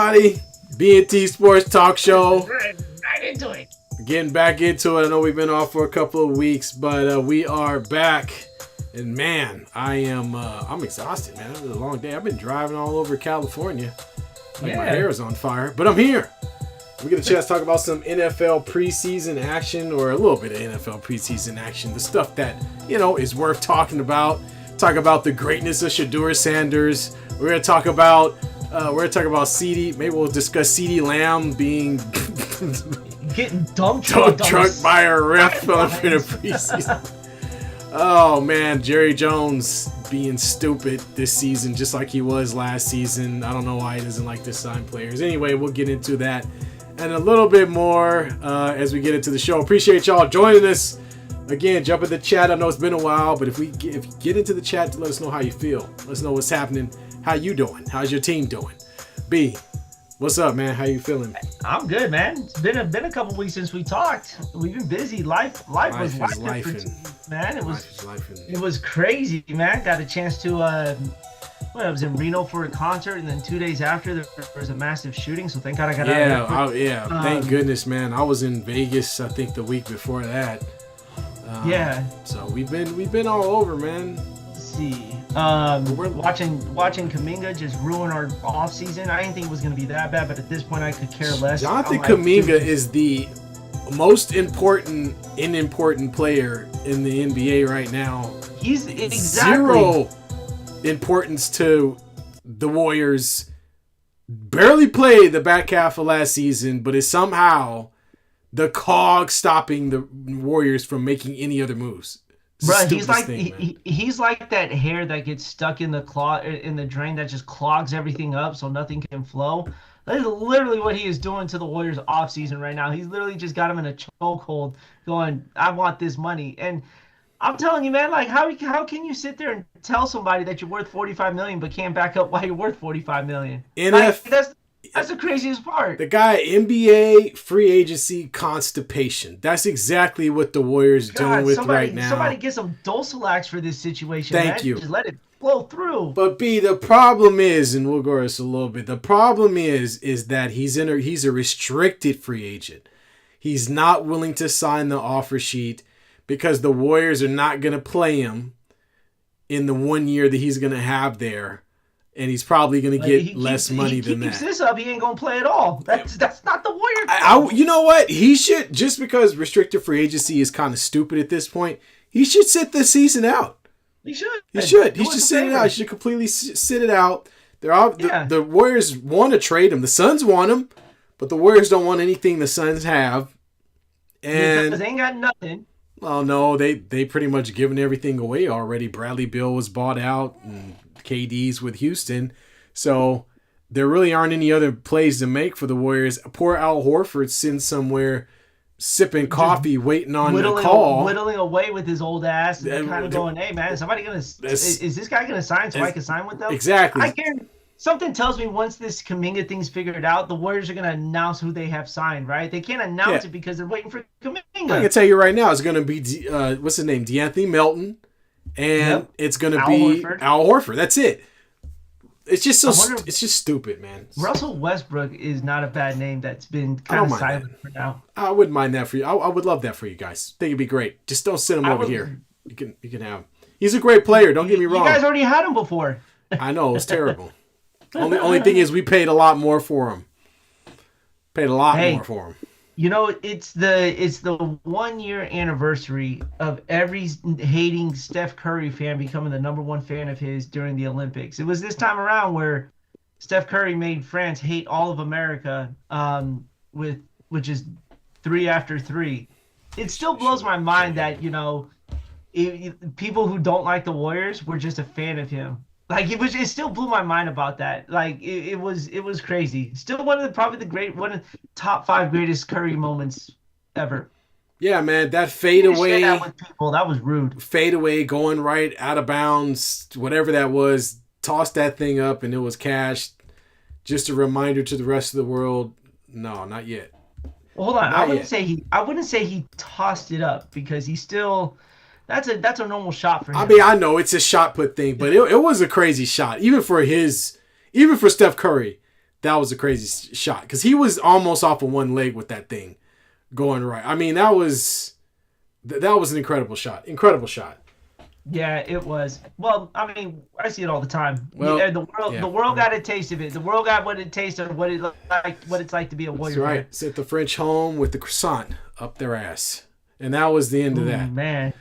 everybody. B&T Sportstalk show. Right into it. Getting back into it. I know we've been off for a couple of weeks, but we are back. And man, I'm exhausted, man. It was a long day. I've been driving all over California. My hair is on fire, but I'm here. We get a chance to talk about some NFL preseason action, or a little bit of NFL preseason action. The stuff that, is worth talking about. Talk about the greatness of Sheduer Sanders. We're gonna talk about CD. Maybe we'll discuss CD Lamb being getting dump trucked by a ref in the preseason. Oh man, Jerry Jones being stupid this season, just like he was last season. I don't know why he doesn't like to sign players. Anyway, we'll get into that and a little bit more as we get into the show. Appreciate y'all joining us. Again, jump in the chat. I know it's been a while, but if you get into the chat to let us know how you feel. Let us know what's happening. How you doing? How's your team doing? B, what's up, man? How you feeling? I'm good, man. It's been a couple weeks since we talked. We've been busy. Life was life, man. It was crazy, man. Got a chance to I was in Reno for a concert, and then 2 days after there was a massive shooting. So thank God I got out of there. Thank goodness, man. I was in Vegas, I think the week before that. So we've been all over, man. Let's see. We're watching Kuminga just ruin our off season. I didn't think it was going to be that bad, but at this point I could care less. Jonathan Kuminga is the most important player in the NBA right now. He's zero importance to the Warriors. Barely played the back half of last season, but is somehow the cog stopping the Warriors from making any other moves. Bro, he's like that hair that gets stuck in the drain that just clogs everything up so nothing can flow. That is literally what he is doing to the Warriors off season right now. He's literally just got him in a chokehold going, I want this money. And I'm telling you, man, like how can you sit there and tell somebody that you're worth $45 million but can't back up why you're worth $45 million? That's the craziest part. The guy, NBA free agency constipation. That's exactly what the Warriors doing right now. Somebody get some Dulcolax for this situation. Thank you. Just let it flow through. But B, the problem is, and we'll go over this a little bit. The problem is that he's a restricted free agent. He's not willing to sign the offer sheet because the Warriors are not going to play him in the 1 year that he's going to have there. And he's probably going to get less money than that. He keeps this up, he ain't going to play at all. That's not the Warriors. You know what? He should, just because restricted free agency is kind of stupid at this point, he should sit the season out. He should. He should sit it out. He should completely sit it out. The Warriors want to trade him. The Suns want him, but the Warriors don't want anything the Suns have. And they ain't got nothing. Well, no, they pretty much given everything away already. Bradley Beal was bought out, and KD's with Houston. So there really aren't any other plays to make for the Warriors. Poor Al Horford sitting somewhere sipping coffee, waiting on a call. Whittling away with his old ass and kind of going, hey, man, is this guy going to sign so I can sign with them? Exactly. Something tells me once this Kuminga thing's figured out, the Warriors are going to announce who they have signed, right? They can't announce it because they're waiting for Kuminga. I can tell you right now, it's going to be, what's his name, DeAnthony Melton. And it's going to be Al Horford. That's it. It's just it's just stupid, man. Russell Westbrook is not a bad name that's been kind of silent for now. I wouldn't mind that for you. I would love that for you guys. I think it'd be great. Just don't sit him over here. You can have him. He's a great player. Don't get me wrong. You guys already had him before. I know. It was terrible. Only thing is we paid a lot more for him. More for him. It's the 1 year anniversary of every hating Steph Curry fan becoming the number one fan of his during the Olympics. It was this time around where Steph Curry made France hate all of America, which is 3 after 3. It still blows my mind that people who don't like the Warriors were just a fan of him. Like it still blew my mind about that. Like it was crazy. Still one of the top 5 greatest Curry moments ever. Yeah, man, that fadeaway. That with people, that was rude. Fadeaway going right out of bounds, whatever that was. Tossed that thing up and it was cashed. Just a reminder to the rest of the world. No, not yet. Well, hold on. I wouldn't say he tossed it up because he still. That's a normal shot for him. I mean, I know it's a shot put thing, but it was a crazy shot. Even for Steph Curry, that was a crazy shot because he was almost off of one leg with that thing going right. I mean, that was an incredible shot. Incredible shot. Yeah, it was. Well, I mean, I see it all the time. Well, the world got a taste of it. The world got what it tasted, what it's like to be a Warrior. That's right. Sent the French home with the croissant up their ass, and that was the end of that. Man,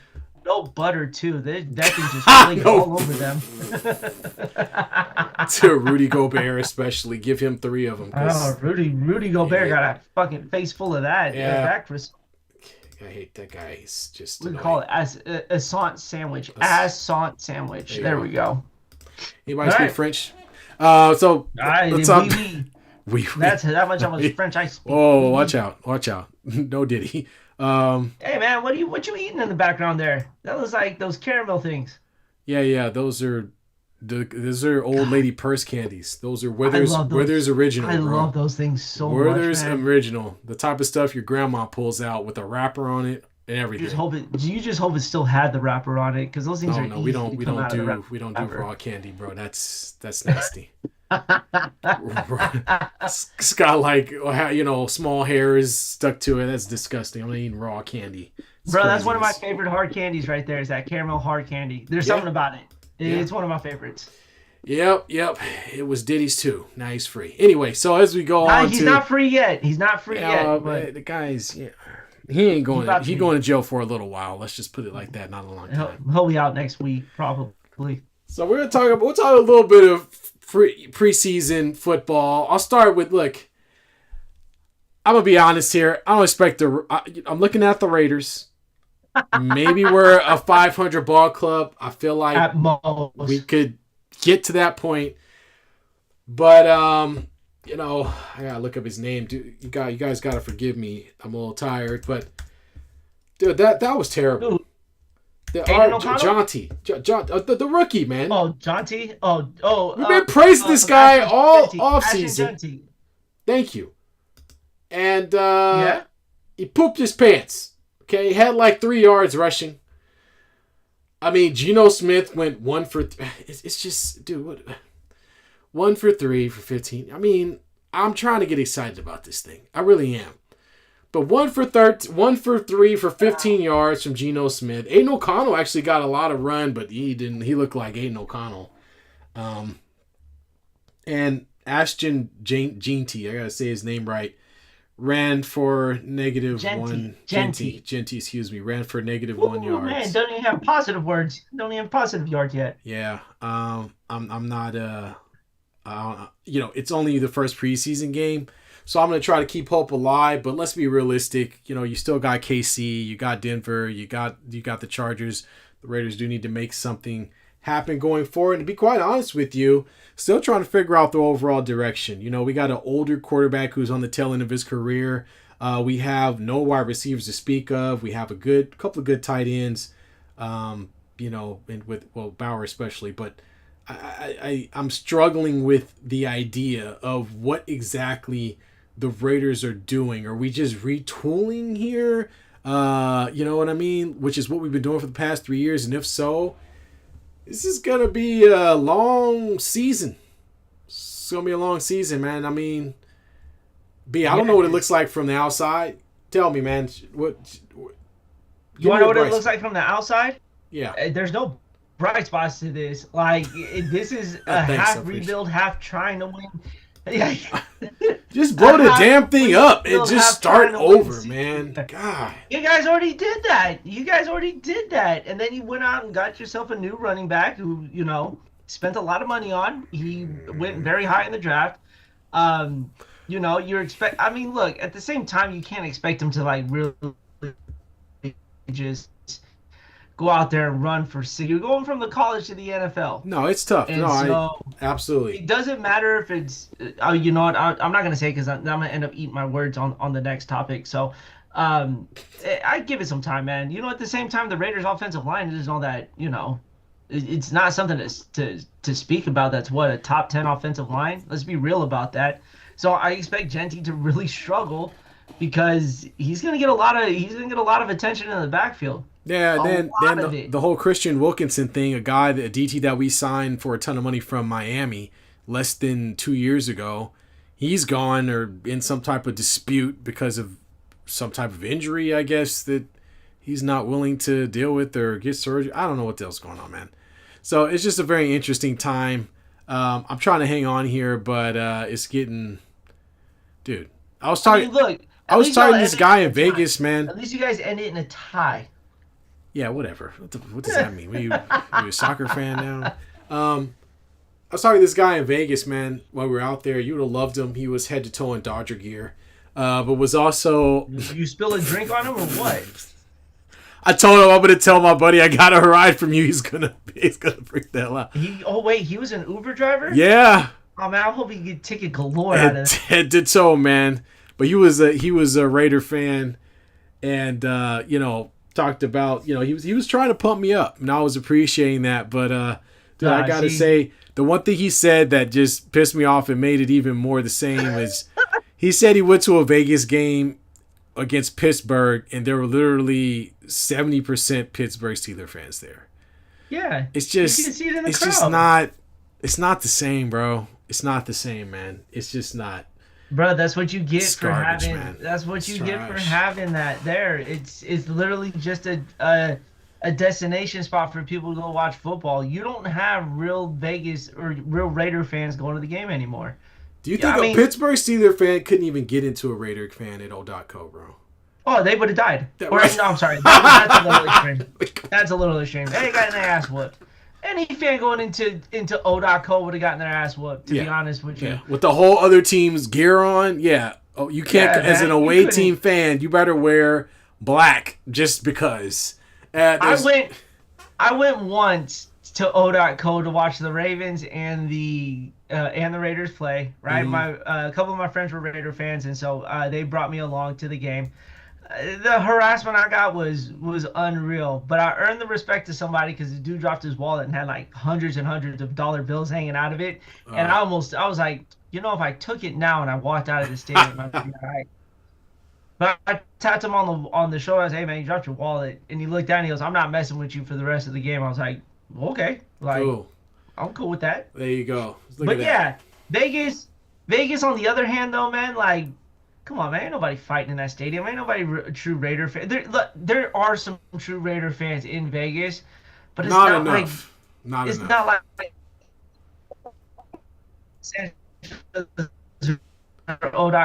no butter too. That thing just flaked all over them. To Rudy Gobert, especially, give him 3 of them. Oh, Rudy Gobert got a fucking face full of that. Yeah. Breakfast. I hate that guy. He's just. We call it assant sandwich. Assant sandwich. There we go. Anybody speak French? So what's up? That's how much I was French. I speak. Oh, watch out! No Diddy. Hey man, what you eating in the background there? That looks like those caramel things. Yeah. Those are old lady purse candies. Those are Withers original. I love those things so much. Withers original. The type of stuff your grandma pulls out with a wrapper on it and everything. You just hope it still had the wrapper on it because those things are easy we don't do raw candy, bro. That's nasty. It's got like small hairs stuck to it. That's disgusting. I'm not eating raw candy. Bro, that's one of my favorite hard candies right there. Is that caramel hard candy? There's something about it. It's one of my favorites. Yep. It was Diddy's too. Now he's free. Anyway, so as we go on, he's not free yet. But the guy's he ain't going. He's going to jail for a little while. Let's just put it like that. Not a long time. He'll be out next week probably. So we'll talk a little bit of preseason football. I'll start with look. I'm gonna be honest here. I don't expect I'm looking at the Raiders. Maybe we're a 500 ball club. I feel like at most we could get to that point. But I gotta look up his name. Dude, you guys gotta forgive me. I'm a little tired, but dude, that was terrible. Jonty, the rookie, man. Oh, Jonty. We've been praising this guy all offseason. Thank you. And he pooped his pants. Okay, he had like 3 yards rushing. I mean, Geno Smith went 1 for 3. It's just, dude, what? 1 for 3 for 15. I mean, I'm trying to get excited about this thing. I really am. But 1 for 3 for 15 yards from Geno Smith. Aiden O'Connell actually got a lot of run, but he didn't. He looked like Aiden O'Connell. And Ashton Jeanty, I gotta say his name right, ran for negative one. Genty, excuse me, ran for negative 1 yard. Man, don't even have positive words. Don't even have positive yards yet. Yeah. I'm not. It's only the first preseason game. So I'm going to try to keep hope alive, but let's be realistic. You still got KC, you got Denver, you got the Chargers. The Raiders do need to make something happen going forward. And to be quite honest with you, still trying to figure out the overall direction. We got an older quarterback who's on the tail end of his career. We have no wide receivers to speak of. We have a couple of good tight ends, and with Bauer especially, but I'm struggling with the idea of what exactly the Raiders are doing. Are we just retooling here? You know what I mean? Which is what we've been doing for the past 3 years. And if so, this is going to be a long season. It's going to be a long season, man. I mean, I don't know what it looks like from the outside. Tell me, man. You want to know what it looks like from the outside? Yeah. There's no bright spots to this. Like, this is a half rebuild, half trying to win. Yeah. Just blow the damn thing up and just start over, man. God. You guys already did that. And then you went out and got yourself a new running back who, spent a lot of money on. He went very high in the draft. Look, at the same time, you can't expect him to like really just go out there and run for six. You're going from the college to the NFL. No, it's tough. And absolutely. It doesn't matter if it's, you know what, I'm not going to say because I'm going to end up eating my words on the next topic. So I give it some time, man. At the same time, the Raiders offensive line isn't all that, it's not something to speak about. That's what, a top 10 offensive line? Let's be real about that. So I expect Genty to really struggle because he's going to get a lot of attention in the backfield. Yeah, then the whole Christian Wilkinson thing, a DT that we signed for a ton of money from Miami less than 2 years ago, he's gone or in some type of dispute because of some type of injury, I guess, that he's not willing to deal with or get surgery. I don't know what the hell's going on, man. So it's just a very interesting time. I'm trying to hang on here, but it's getting... Dude, I was talking... I was talking to this guy in Vegas, man. At least you guys end it in a tie. Yeah, whatever. What does that mean? Are you a soccer fan now? I was talking to this guy in Vegas, man, while we were out there. You would have loved him. He was head to toe in Dodger gear. But was also... You spill a drink on him or what? I told him I'm going to tell my buddy I got a ride from you. He's gonna freak the hell out. He was an Uber driver? Yeah. Oh, man, I hope he get ticket galore out of that. It did so, man. But he was a Raider fan, and talked about, he was trying to pump me up, and I was appreciating that. But dude, I gotta say, the one thing he said that just pissed me off and made it even more the same is he said he went to a Vegas game against Pittsburgh, and there were literally 70% Pittsburgh Steelers fans there. Yeah, it's just you can see it in the crowd. Just not. It's not the same, bro. It's not the same, man. It's just not. Bro, that's what you get for garbage, having. Man. That's what it's you trash. get for having that there. It's literally just a destination spot for people to go watch football. You don't have real Vegas or real Raider fans going to the game anymore. Do you think a Pittsburgh Steelers fan couldn't even get into a Raider fan at O.co, bro? Oh, they would have died. No, I'm sorry. That's a little extreme. That's a little extreme. They got their ass whooped. Any fan going into O.co would have gotten their ass whooped, to be honest with you. Yeah. With the whole other team's gear on, yeah. Oh, you can't, as an away team fan, you better wear black just because. I went once to O.co to watch the Ravens and the Raiders play, right? Mm-hmm. A couple of my friends were Raider fans, and so they brought me along to the game. The harassment I got was unreal, but I earned the respect of somebody because the dude dropped his wallet and had like hundreds and hundreds of dollar bills hanging out of it, and I was like, if I took it now and I walked out of the stadium, I'd be all right. But I tapped him on the shoulder. I was, hey man, you dropped your wallet, and he looked down and he goes, I'm not messing with you for the rest of the game. I was like, okay, cool. I'm cool with that. There you go. But yeah, Vegas on the other hand though, man, like. Come on, man. Ain't nobody fighting in that stadium. Ain't nobody true Raider fan. There are some true Raider fans in Vegas, but it's not enough. It's not like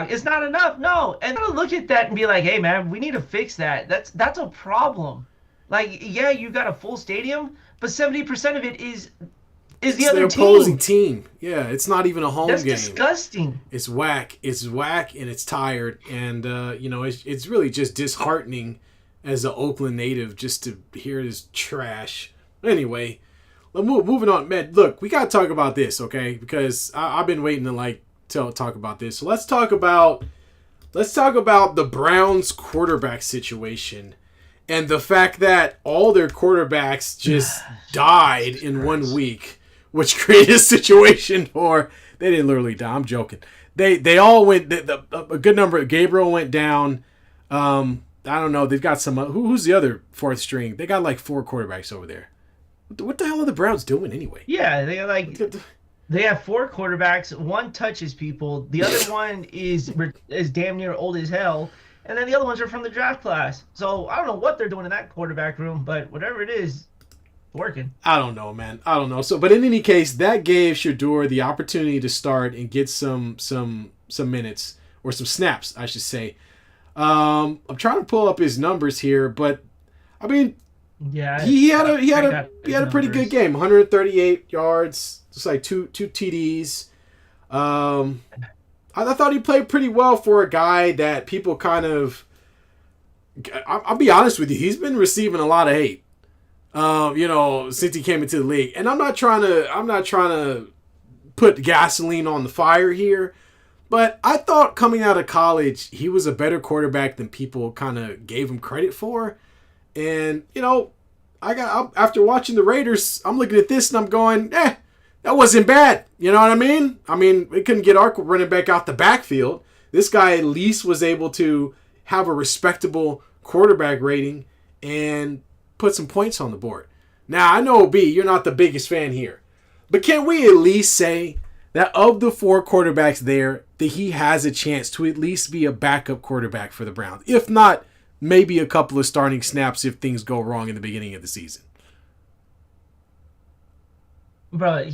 it's not enough. No. And I'm gonna look at that and be like, hey, man, we need to fix that. That's a problem. Like, yeah, you got a full stadium, but 70% of it is the other opposing team. Yeah, it's not even a home game. That's disgusting. It's whack. It's whack, and it's tired. And, it's really just disheartening as an Oakland native just to hear this trash. Anyway, moving on. Man, look, we got to talk about this, okay? Because I've been waiting to talk about this. So let's talk about the Browns quarterback situation and the fact that all their quarterbacks just died in 1 week. Which created a situation for they didn't literally die. I'm joking. They all went. A good number. Gabriel went down. I don't know. They've got some. Who's the other fourth string? They got like 4 quarterbacks over there. What the hell are the Browns doing anyway? Yeah, they have 4 quarterbacks. One touches people. The other one is damn near old as hell. And then the other ones are from the draft class. So I don't know what they're doing in that quarterback room, but whatever it is. Working. I don't know, man. I don't know. So, but in any case, that gave Sheduer the opportunity to start and get some minutes or some snaps, I should say. I'm trying to pull up his numbers here, but I mean, yeah, he had a pretty good game. 138 yards, just like two TDs. I thought he played pretty well for a guy that people kind of. I'll be honest with you, he's been receiving a lot of hate. Since he came into the league. And I'm not trying to put gasoline on the fire here, but I thought coming out of college, he was a better quarterback than people kind of gave him credit for. And, after watching the Raiders, I'm looking at this and I'm going, that wasn't bad. You know what I mean? I mean, we couldn't get our running back out the backfield. This guy at least was able to have a respectable quarterback rating and put some points on the board. Now, I know, B, you're not the biggest fan here. But can we at least say that of the 4 quarterbacks there, that he has a chance to at least be a backup quarterback for the Browns. If not, maybe a couple of starting snaps if things go wrong in the beginning of the season. Bro,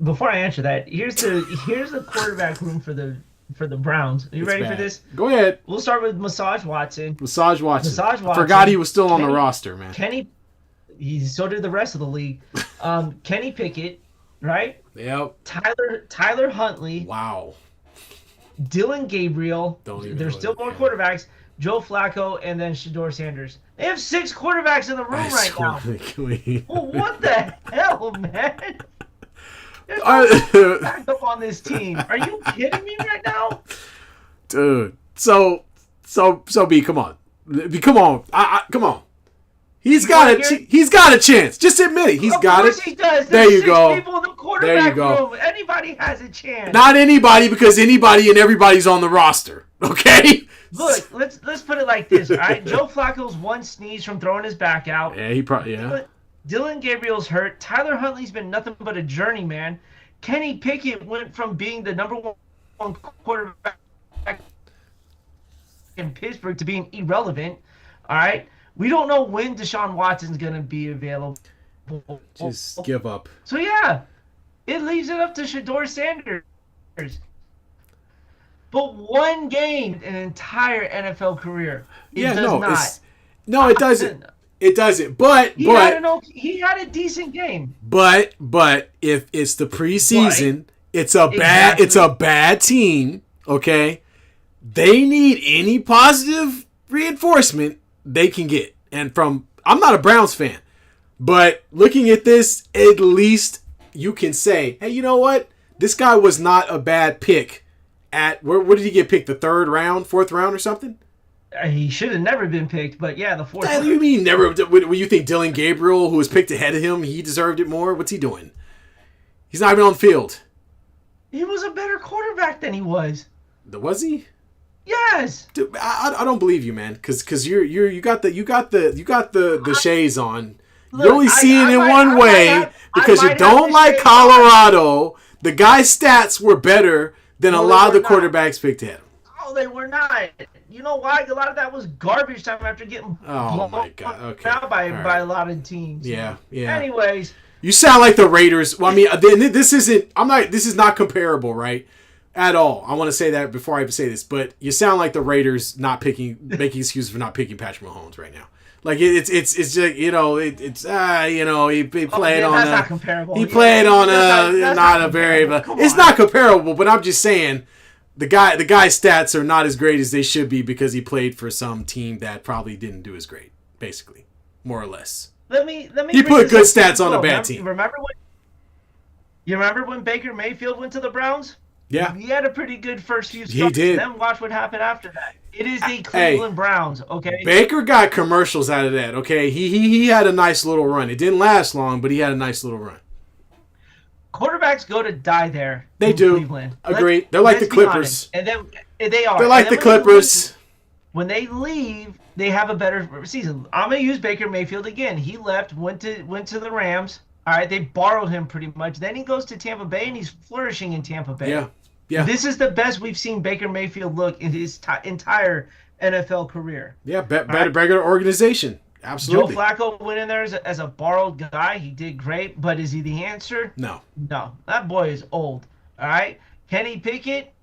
before I answer that, here's the quarterback room for the Browns. Are you ready for this? Go ahead. We'll start with Massage Watson. Massage Watson. I forgot he was still on the roster, man. So did the rest of the league. Kenny Pickett, right? Yep. Tyler Huntley. Wow. Dylan Gabriel. There's still more quarterbacks. Joe Flacco, and then Sheduer Sanders. They have 6 quarterbacks in the room right now. Well, what the hell, man? There's no backup on this team. Are you kidding me right now? Dude. So B, come on. Come on. He's got a chance. Just admit it. He's got it. Of course he does. There you go. People in the quarterback room. Anybody has a chance. Not anybody, because anybody and everybody's on the roster. Okay? Look, let's put it like this, all right? Joe Flacco's one sneeze from throwing his back out. Yeah, he probably, yeah. Dylan Gabriel's hurt. Tyler Huntley's been nothing but a journeyman. Kenny Pickett went from being the number 1 quarterback in Pittsburgh to being irrelevant, all right? We don't know when Deshaun Watson's going to be available. Just give up. So, yeah, it leaves it up to Sheduer Sanders. But one game an entire NFL career. It doesn't. It doesn't. But he had a decent game. But if it's the preseason, it's a bad team. Okay, they need any positive reinforcement they can get. And I'm not a Browns fan, but looking at this, at least you can say, hey, you know what? This guy was not a bad pick. Where did he get picked? The 3rd round, 4th round, or something? He should have never been picked, but yeah, the 4th. What do you mean never? What you think Dylan Gabriel, who was picked ahead of him, he deserved it more? What's he doing? He's not even on the field. He was a better quarterback than he was. Was he? Yes. Dude, I don't believe you, man, because you got the shades on. Look, you're only seeing it one way because you don't like Colorado. The guy's stats were better than a lot of the quarterbacks picked him. Oh, they were not. You know why? A lot of that was garbage time after getting blown out by a lot of teams. Yeah. Anyways, you sound like the Raiders. Well, I mean, this is not comparable, right? At all. I want to say that before I even say this, but you sound like the Raiders making excuses for not picking Patrick Mahomes right now. Like it's just he played on that's not comparable. He played on not a very it's not comparable, but I'm just saying the guy's stats are not as great as they should be because he played for some team that probably didn't do as great, basically, more or less. Let me he put good stats on a bad team. You remember when Baker Mayfield went to the Browns? Yeah. He had a pretty good first few starts. He did. Then watch what happened after that. It is the Cleveland Browns, okay? Baker got commercials out of that, okay? He had a nice little run. It didn't last long, but he had a nice little run. Quarterbacks go to die there. They do. Cleveland. Agree. They're like the Clippers. And then they are. They're like the Clippers. When they leave, they have a better season. I'm gonna use Baker Mayfield again. He left, went to the Rams. All right, they borrowed him pretty much. Then he goes to Tampa Bay, and he's flourishing in Tampa Bay. Yeah. This is the best we've seen Baker Mayfield look in his entire NFL career. Yeah, better organization. Absolutely. Joe Flacco went in there as a borrowed guy. He did great, but is he the answer? No. That boy is old. All right, Kenny Pickett,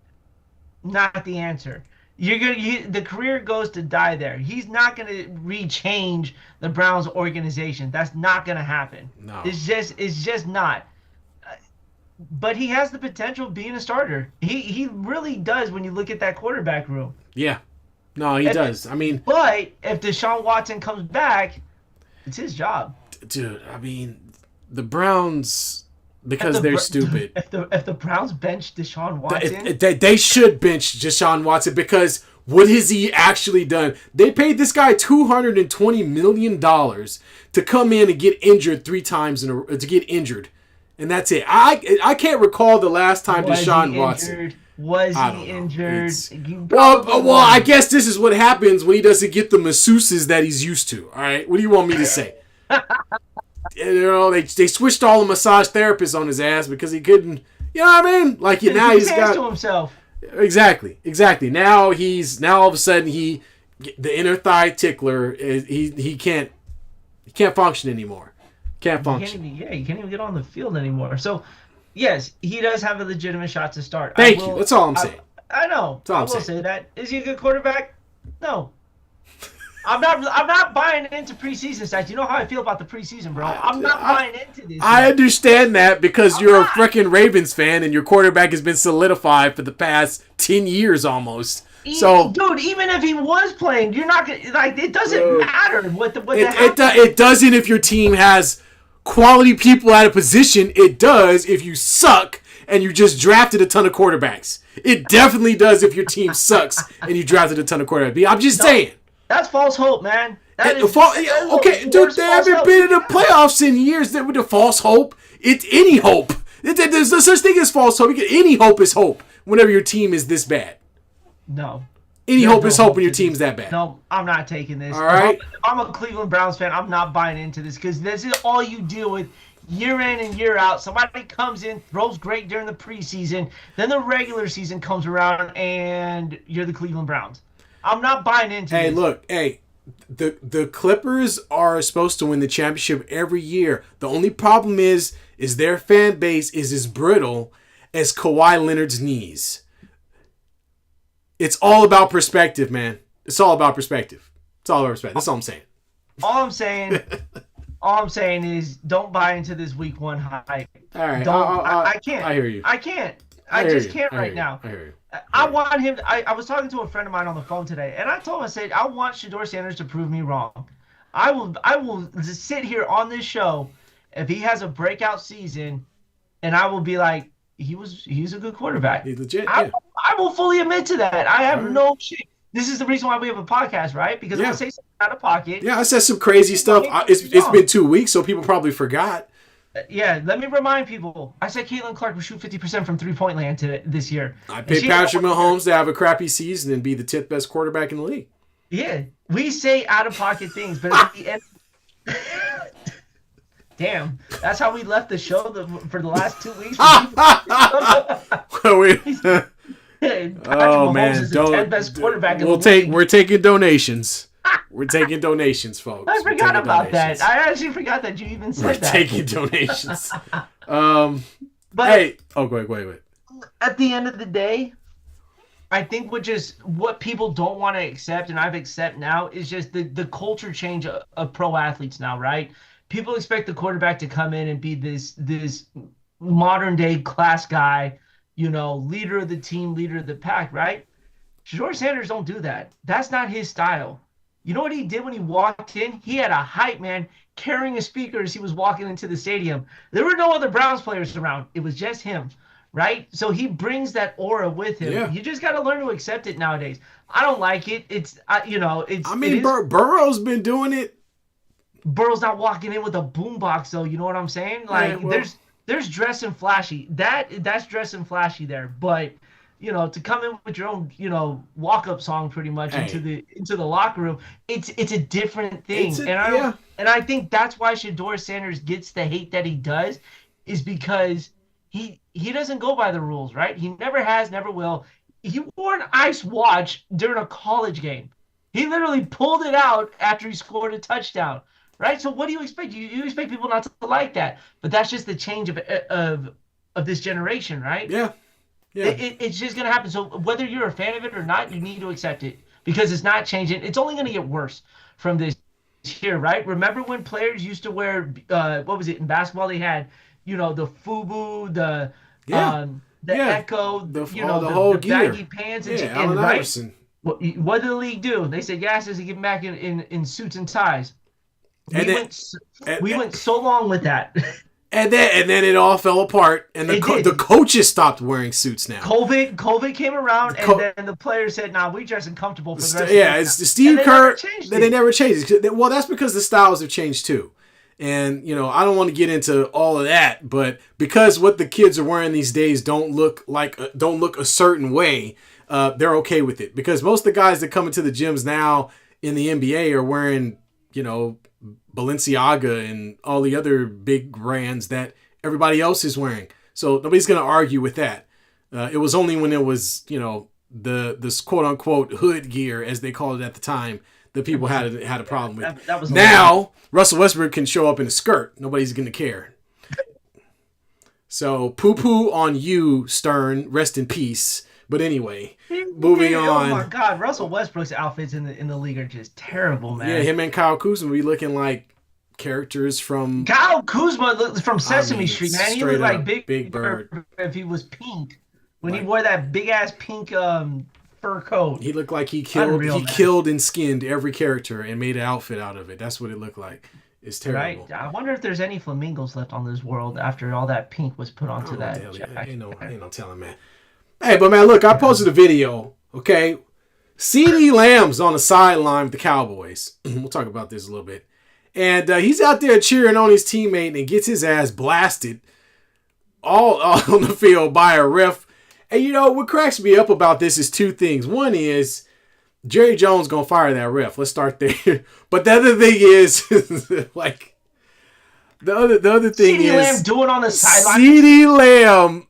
not the answer. The career goes to die there. He's not going to rechange the Browns organization. That's not going to happen. No. It's just not. But he has the potential of being a starter. He really does when you look at that quarterback room. Yeah. No, he does. I mean, but if Deshaun Watson comes back, it's his job. Dude, I mean, the Browns, because they're stupid. If the Browns bench Deshaun Watson, they should bench Deshaun Watson because what has he actually done? They paid this guy $220 million to come in and get injured 3 times to get injured. And that's it. I can't recall the last time Deshaun Watson. Was he injured? Well, I guess this is what happens when he doesn't get the masseuses that he's used to. All right, what do you want me to say? They switched all the massage therapists on his ass because he couldn't You know what I mean? Like now he's got to himself. Exactly. Now all of a sudden the inner thigh tickler is he can't function anymore. Can't function. He can't even get on the field anymore. So, yes, he does have a legitimate shot to start. Thank you. That's all I'm saying. I know. That's all I will say that. Is he a good quarterback? No. I'm not buying into preseason stats. You know how I feel about the preseason, bro. I'm not buying into this. I understand that because you're a freaking Ravens fan and your quarterback has been solidified for the past 10 years almost. So, dude, even if he was playing, you're not gonna like. It doesn't matter it doesn't if your team has quality people at a position. It does if you suck and you just drafted a ton of quarterbacks. It definitely does if your team sucks and you drafted a ton of quarterbacks. I'm just saying. That's false hope, man. Okay, dude, they haven't been in the playoffs in years. With the false hope, it's any hope. There's no such thing as false hope. Any hope is hope whenever your team is this bad. No. Any hope is hope when your team's that bad. No, I'm not taking this. All right. If I'm a Cleveland Browns fan, I'm not buying into this because this is all you deal with year in and year out. Somebody comes in, throws great during the preseason, then the regular season comes around, and you're the Cleveland Browns. I'm not buying into this. Hey, look, the Clippers are supposed to win the championship every year. The only problem is their fan base is as brittle as Kawhi Leonard's knees. It's all about perspective, man. It's all about perspective. It's all about perspective. That's all I'm saying. All I'm saying is don't buy into this week one hype. All right. I can't. I hear you. I can't. I just can't right now. I hear you. I want him. I was talking to a friend of mine on the phone today, and I told him, I said, I want Sheduer Sanders to prove me wrong. I will just sit here on this show if he has a breakout season, and I will be like, he's a good quarterback. He's legit. I will fully admit to that. I have no shit. This is the reason why we have a podcast, right? Because I'm gonna say something out of pocket. Yeah, I said some crazy stuff. It's been 2 weeks, so people probably forgot. Yeah, let me remind people. I said Caitlin Clark will shoot 50% from three-point land this year. I picked Patrick Mahomes to have a crappy season and be the 10th best quarterback in the league. Yeah, we say out-of-pocket things, but at the end... Damn, that's how we left the show for the last 2 weeks. Oh, man. Is the 10th best quarterback in the league. We're taking donations. We're taking donations, folks. I forgot about that. I actually forgot that you even said that. We're taking donations. But hey, go ahead. At the end of the day, I think what people don't want to accept, and I've accepted now, is just the culture change of pro athletes now, right? People expect the quarterback to come in and be this modern day class guy, leader of the team, leader of the pack, right? Sheduer Sanders don't do that. That's not his style. You know what he did when he walked in? He had a hype man carrying a speaker as he was walking into the stadium. There were no other Browns players around. It was just him, right? So he brings that aura with him. Yeah. You just got to learn to accept it nowadays. I don't like it. Burrow's been doing it. Burrow's not walking in with a boombox, though. You know what I'm saying? Like, there's dress and flashy. That's dress and flashy there, but. To come in with your own, walk-up song pretty much into the locker room, it's a different thing. And I think that's why Sheduer Sanders gets the hate that he does, is because he doesn't go by the rules, right? He never has, never will. He wore an ice watch during a college game. He literally pulled it out after he scored a touchdown, right? So what do you expect? You expect people not to like that, but that's just the change of this generation, right? Yeah. Yeah. It's just going to happen. So whether you're a fan of it or not, you need to accept it because it's not changing. It's only going to get worse from this here, right? Remember when players used to wear, what was it, in basketball? They had, the FUBU, the Echo, the whole baggy pants. And Allen right? Iverson. What did the league do? They said, yes, to get back in suits and ties. We went so long with that. And then it all fell apart, and the coaches stopped wearing suits now. COVID came around, and then the players said, "Nah, we dressing comfortable for the rest of the time." It's Steve Kerr. They never changed it. Well, that's because the styles have changed too. And I don't want to get into all of that, but because what the kids are wearing these days don't look a certain way, they're okay with it. Because most of the guys that come into the gyms now in the NBA are wearing, Balenciaga and all the other big brands that everybody else is wearing. So nobody's going to argue with that. It was only when it was, this quote unquote hood gear, as they called it at the time, that people had a problem with. That was now, Russell Westbrook can show up in a skirt. Nobody's going to care. So, poo-poo on you, Stern. Rest in peace. But anyway, moving on. Oh my God, Russell Westbrook's outfits in the league are just terrible, man. Yeah, him and Kyle Kuzma be looking like characters from... Kyle Kuzma looked from Sesame Street, man. He looked like Big Bird if he was pink. When he wore that big-ass pink fur coat. He looked like he killed and skinned every character and made an outfit out of it. That's what it looked like. It's terrible. Right? I wonder if there's any flamingos left on this world after all that pink was put onto that. Ain't no telling, man. Hey, but man, look, I posted a video, okay? CeeDee Lamb's on the sideline with the Cowboys. We'll talk about this a little bit. And he's out there cheering on his teammate and gets his ass blasted all on the field by a ref. And what cracks me up about this is two things. One is Jerry Jones going to fire that ref. Let's start there. But the other thing is, like, the other thing CeeDee is... Lamb doing on the sideline. CeeDee Lamb...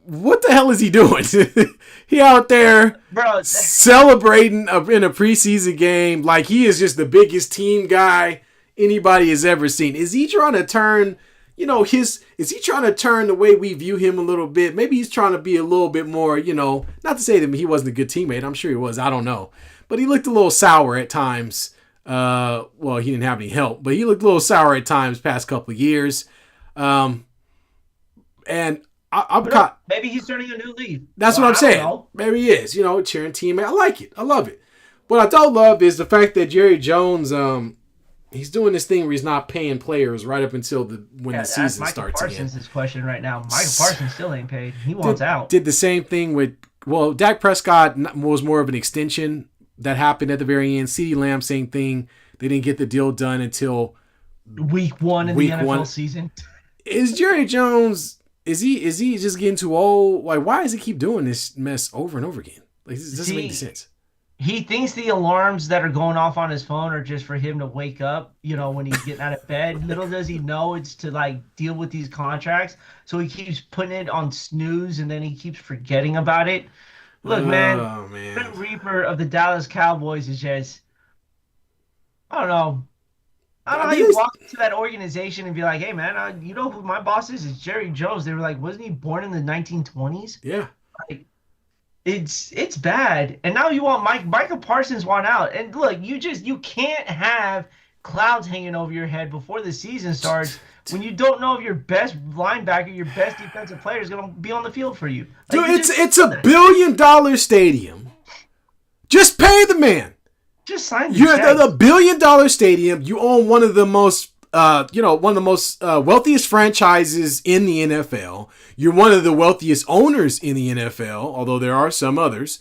What the hell is he doing? He out there celebrating in a preseason game like he is just the biggest team guy anybody has ever seen. Is he trying to turn, is he trying to turn the way we view him a little bit? Maybe he's trying to be a little bit more, not to say that he wasn't a good teammate. I'm sure he was. I don't know. But he looked a little sour at times. Well, he didn't have any help, but he looked a little sour at times past couple of years. And maybe he's turning a new leaf. That's what I'm saying. Maybe he is. Cheering teammate. I like it. I love it. What I don't love is the fact that Jerry Jones, he's doing this thing where he's not paying players right up until when the season starts again. Michael Parsons' question right now. Michael Parsons still ain't paid. He wants out. Did the same thing with, Dak Prescott was more of an extension that happened at the very end. CeeDee Lamb, same thing. They didn't get the deal done until week one in the NFL season. Is Jerry Jones... Is he just getting too old? Like, why does he keep doing this mess over and over again? Like, this doesn't make any sense. He thinks the alarms that are going off on his phone are just for him to wake up, when he's getting out of bed. Little does he know it's to, deal with these contracts. So he keeps putting it on snooze, and then he keeps forgetting about it. Look, man. The Reaper of the Dallas Cowboys is just, I don't know. I don't know how you walk into that organization and be like, hey, man, you know who my boss is? It's Jerry Jones. They were like, wasn't he born in the 1920s? Yeah. It's bad. And now you want Michael Parsons want out. And look, you can't have clouds hanging over your head before the season starts when you don't know if your best linebacker, your best defensive player is going to be on the field for you. Dude, it's a $1 billion stadium. Just pay the man. Just sign the You're check. at the $1 billion stadium. You own one of the most, wealthiest franchises in the NFL. You're one of the wealthiest owners in the NFL, although there are some others.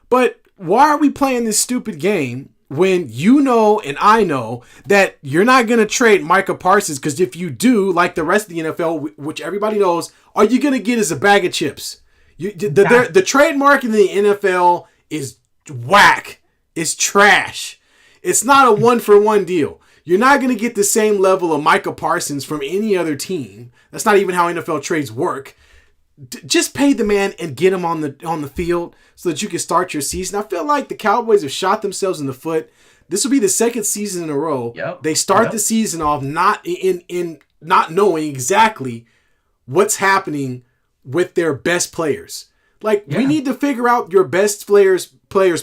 But why are we playing this stupid game when and I know that you're not going to trade Micah Parsons? Because if you do, like the rest of the NFL, which everybody knows, all you're going to get is a bag of chips. The trademark in the NFL is whack. It's trash. It's not a one-for-one deal. You're not going to get the same level of Micah Parsons from any other team. That's not even how NFL trades work. Just pay the man and get him on the field so that you can start your season. I feel like the Cowboys have shot themselves in the foot. This will be the second season in a row. They start the season off not knowing exactly what's happening with their best players. We need to figure out your best players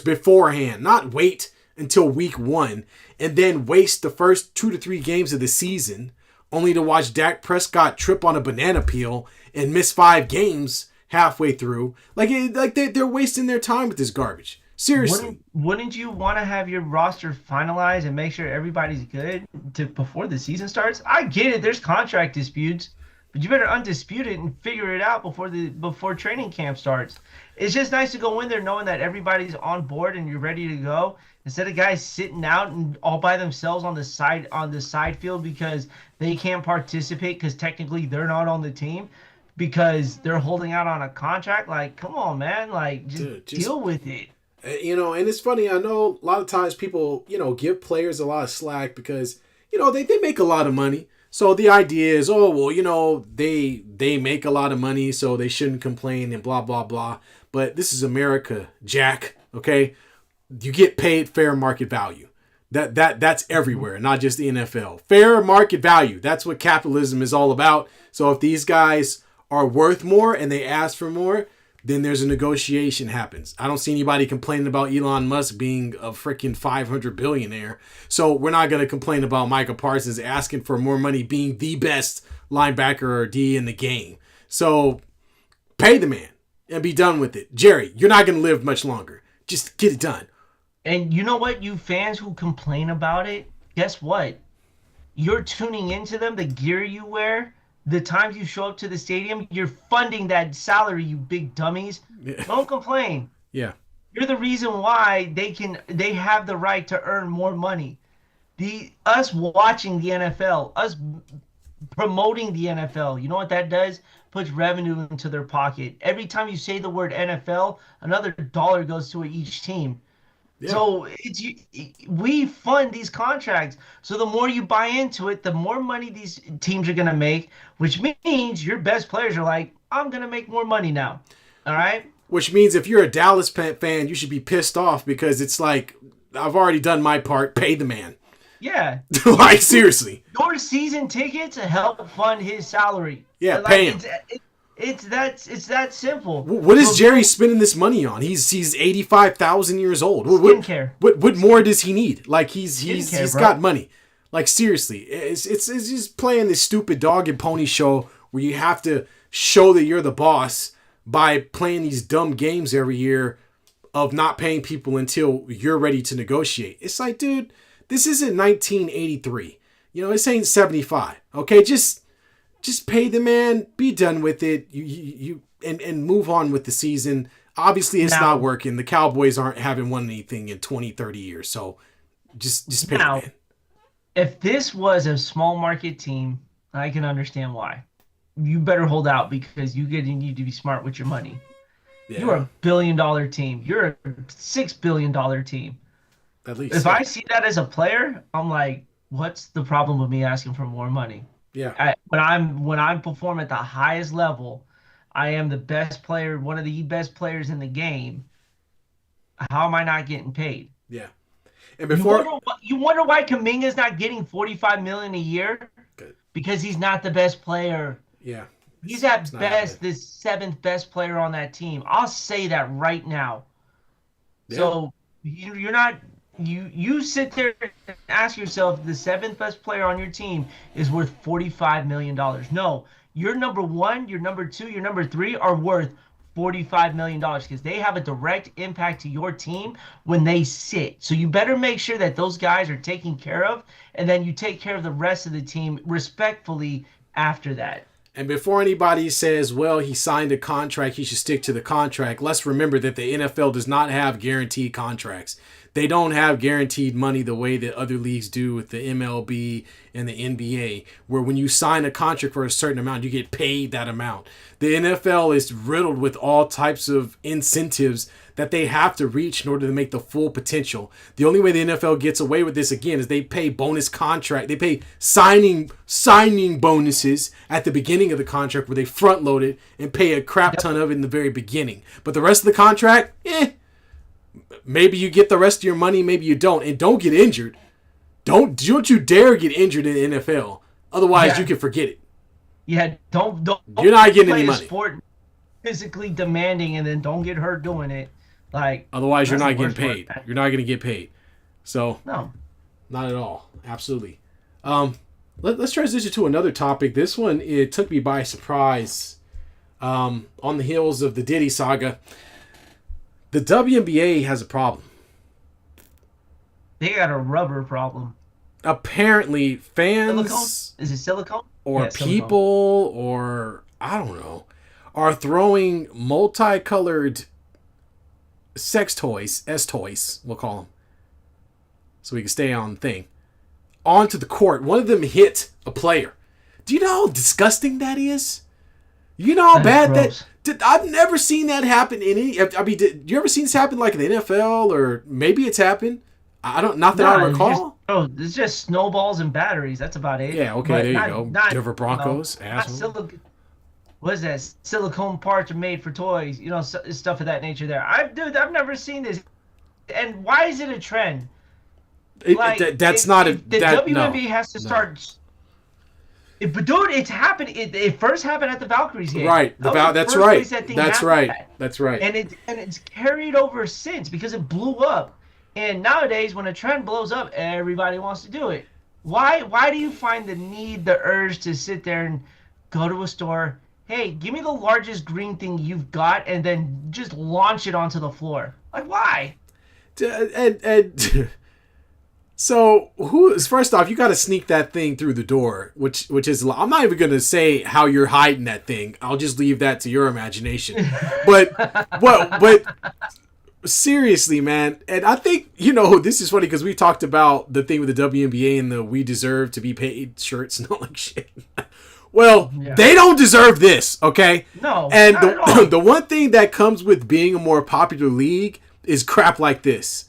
beforehand, not wait until week one and then waste the first 2 to 3 games of the season only to watch Dak Prescott trip on a banana peel and miss 5 games halfway through. They're wasting their time with this garbage. Seriously. Wouldn't you want to have your roster finalized and make sure everybody's good before the season starts? I get it. There's contract disputes. But you better undispute it and figure it out before training camp starts. It's just nice to go in there knowing that everybody's on board and you're ready to go. Instead of guys sitting out and all by themselves on the side field because they can't participate because technically they're not on the team because they're holding out on a contract. Come on, man. Just deal with it. And it's funny. I know a lot of times people, give players a lot of slack because, they make a lot of money. So the idea is, oh well, they make a lot of money, so they shouldn't complain and blah blah blah. But this is America, Jack. Okay, you get paid fair market value. That's everywhere, not just the NFL. Fair market value. That's what capitalism is all about. So if these guys are worth more and they ask for more, then there's a negotiation happens. I don't see anybody complaining about Elon Musk being a freaking 500 billionaire. So we're not going to complain about Michael Parsons asking for more money being the best linebacker or D in the game. So pay the man and be done with it. Jerry, you're not going to live much longer. Just get it done. And you know what, you fans who complain about it, guess what? You're tuning into them, the gear you wear, the times you show up to the stadium, you're funding that salary, you big dummies. Yeah. Don't complain. Yeah. You're the reason why they have the right to earn more money. Us watching the NFL, us promoting the NFL, you know what that does? Puts revenue into their pocket. Every time you say the word NFL, another dollar goes to each team. Yeah. So we fund these contracts. So the more you buy into it, the more money these teams are going to make, which means your best players are like, I'm going to make more money now. All right? Which means if you're a Dallas fan, you should be pissed off because it's like, I've already done my part. Pay the man. Yeah. Like, seriously. Your season tickets help fund his salary. Yeah, pay him. It's that simple. What is Jerry spending this money on? He's 85,000 years old. Skincare. What more does he need? Like he's Skincare, got money. Like seriously, it's just playing this stupid dog and pony show where you have to show that you're the boss by playing these dumb games every year of not paying people until you're ready to negotiate. It's like, dude, this isn't 1983. This ain't 75. Okay, just pay the man, be done with it, and move on with the season. Obviously, it's not working. The Cowboys haven't won anything in 20, 30 years. So just pay the man. If this was a small market team, I can understand why. You better hold out because you need to be smart with your money. Yeah. You're $1 billion team. You're a $6 billion team. At least. If I see that as a player, I'm like, what's the problem with me asking for more money? Yeah. When I'm performing at the highest level, I am the best player, one of the best players in the game. How am I not getting paid? Yeah. And before you wonder why Kuminga's not getting $45 million a year? Good. Because he's not the best player. Yeah. He's at best the seventh best player on that team. I'll say that right now. Yeah. So you're not. You sit there and ask yourself, the seventh best player on your team is worth $45 million. No, your number one, your number two, your number three are worth $45 million because they have a direct impact to your team when they sit. So you better make sure that those guys are taken care of, and then you take care of the rest of the team respectfully after that. And before anybody says, well, he signed a contract, he should stick to the contract, let's remember that the NFL does not have guaranteed contracts. They don't have guaranteed money the way that other leagues do with the MLB and the NBA, where when you sign a contract for a certain amount, you get paid that amount. The NFL is riddled with all types of incentives that they have to reach in order to make the full potential. The only way the NFL gets away with this, again, is they pay bonus contract. They pay signing bonuses at the beginning of the contract where they front load it and pay a crap ton of it in the very beginning. But the rest of the contract, maybe you get the rest of your money, maybe you don't. And don't get injured. Don't you dare get injured in the NFL. Otherwise, you can forget it. Yeah, don't You're not getting any money. Sport physically demanding and then don't get hurt doing it. Like, otherwise, you're not getting paid. You're not going to get paid. So, no, not at all. Absolutely. Let's transition to another topic. This one, it took me by surprise. On the heels of the Diddy saga, the WNBA has a problem. They got a rubber problem. Apparently, fans... Silicone? Is it silicone? Or people, silicone. Or I don't know, are throwing multicolored sex toys, S-toys, we'll call them, so we can stay on the thing, onto the court. One of them hit a player. Do you know how disgusting that is? You know how bad that... I've never seen that happen in any... I mean, did you ever seen this happen like in the NFL? Or maybe it's happened. I don't. Not that I recall. It's just snowballs and batteries. That's about it. Yeah. Okay. But there you go. Denver Broncos. Asshole. What is that? Silicone parts are made for toys. Stuff of that nature. There, I've never seen this. And why is it a trend? The WNBA has to start. But dude, it's happened. It first happened at the Valkyries game. Right. That's right. That's right. And it's carried over since because it blew up. And nowadays, when a trend blows up, everybody wants to do it. Why do you find the urge to sit there and go to a store? Hey, give me the largest green thing you've got, and then just launch it onto the floor. Like, why? And so first off, you got to sneak that thing through the door, which is, I'm not even gonna say how you're hiding that thing. I'll just leave that to your imagination. But seriously, man, and I think this is funny because we talked about the thing with the WNBA and the "we deserve to be paid" shirts and all that shit. Well, They don't deserve this, okay? No, and the one thing that comes with being a more popular league is crap like this.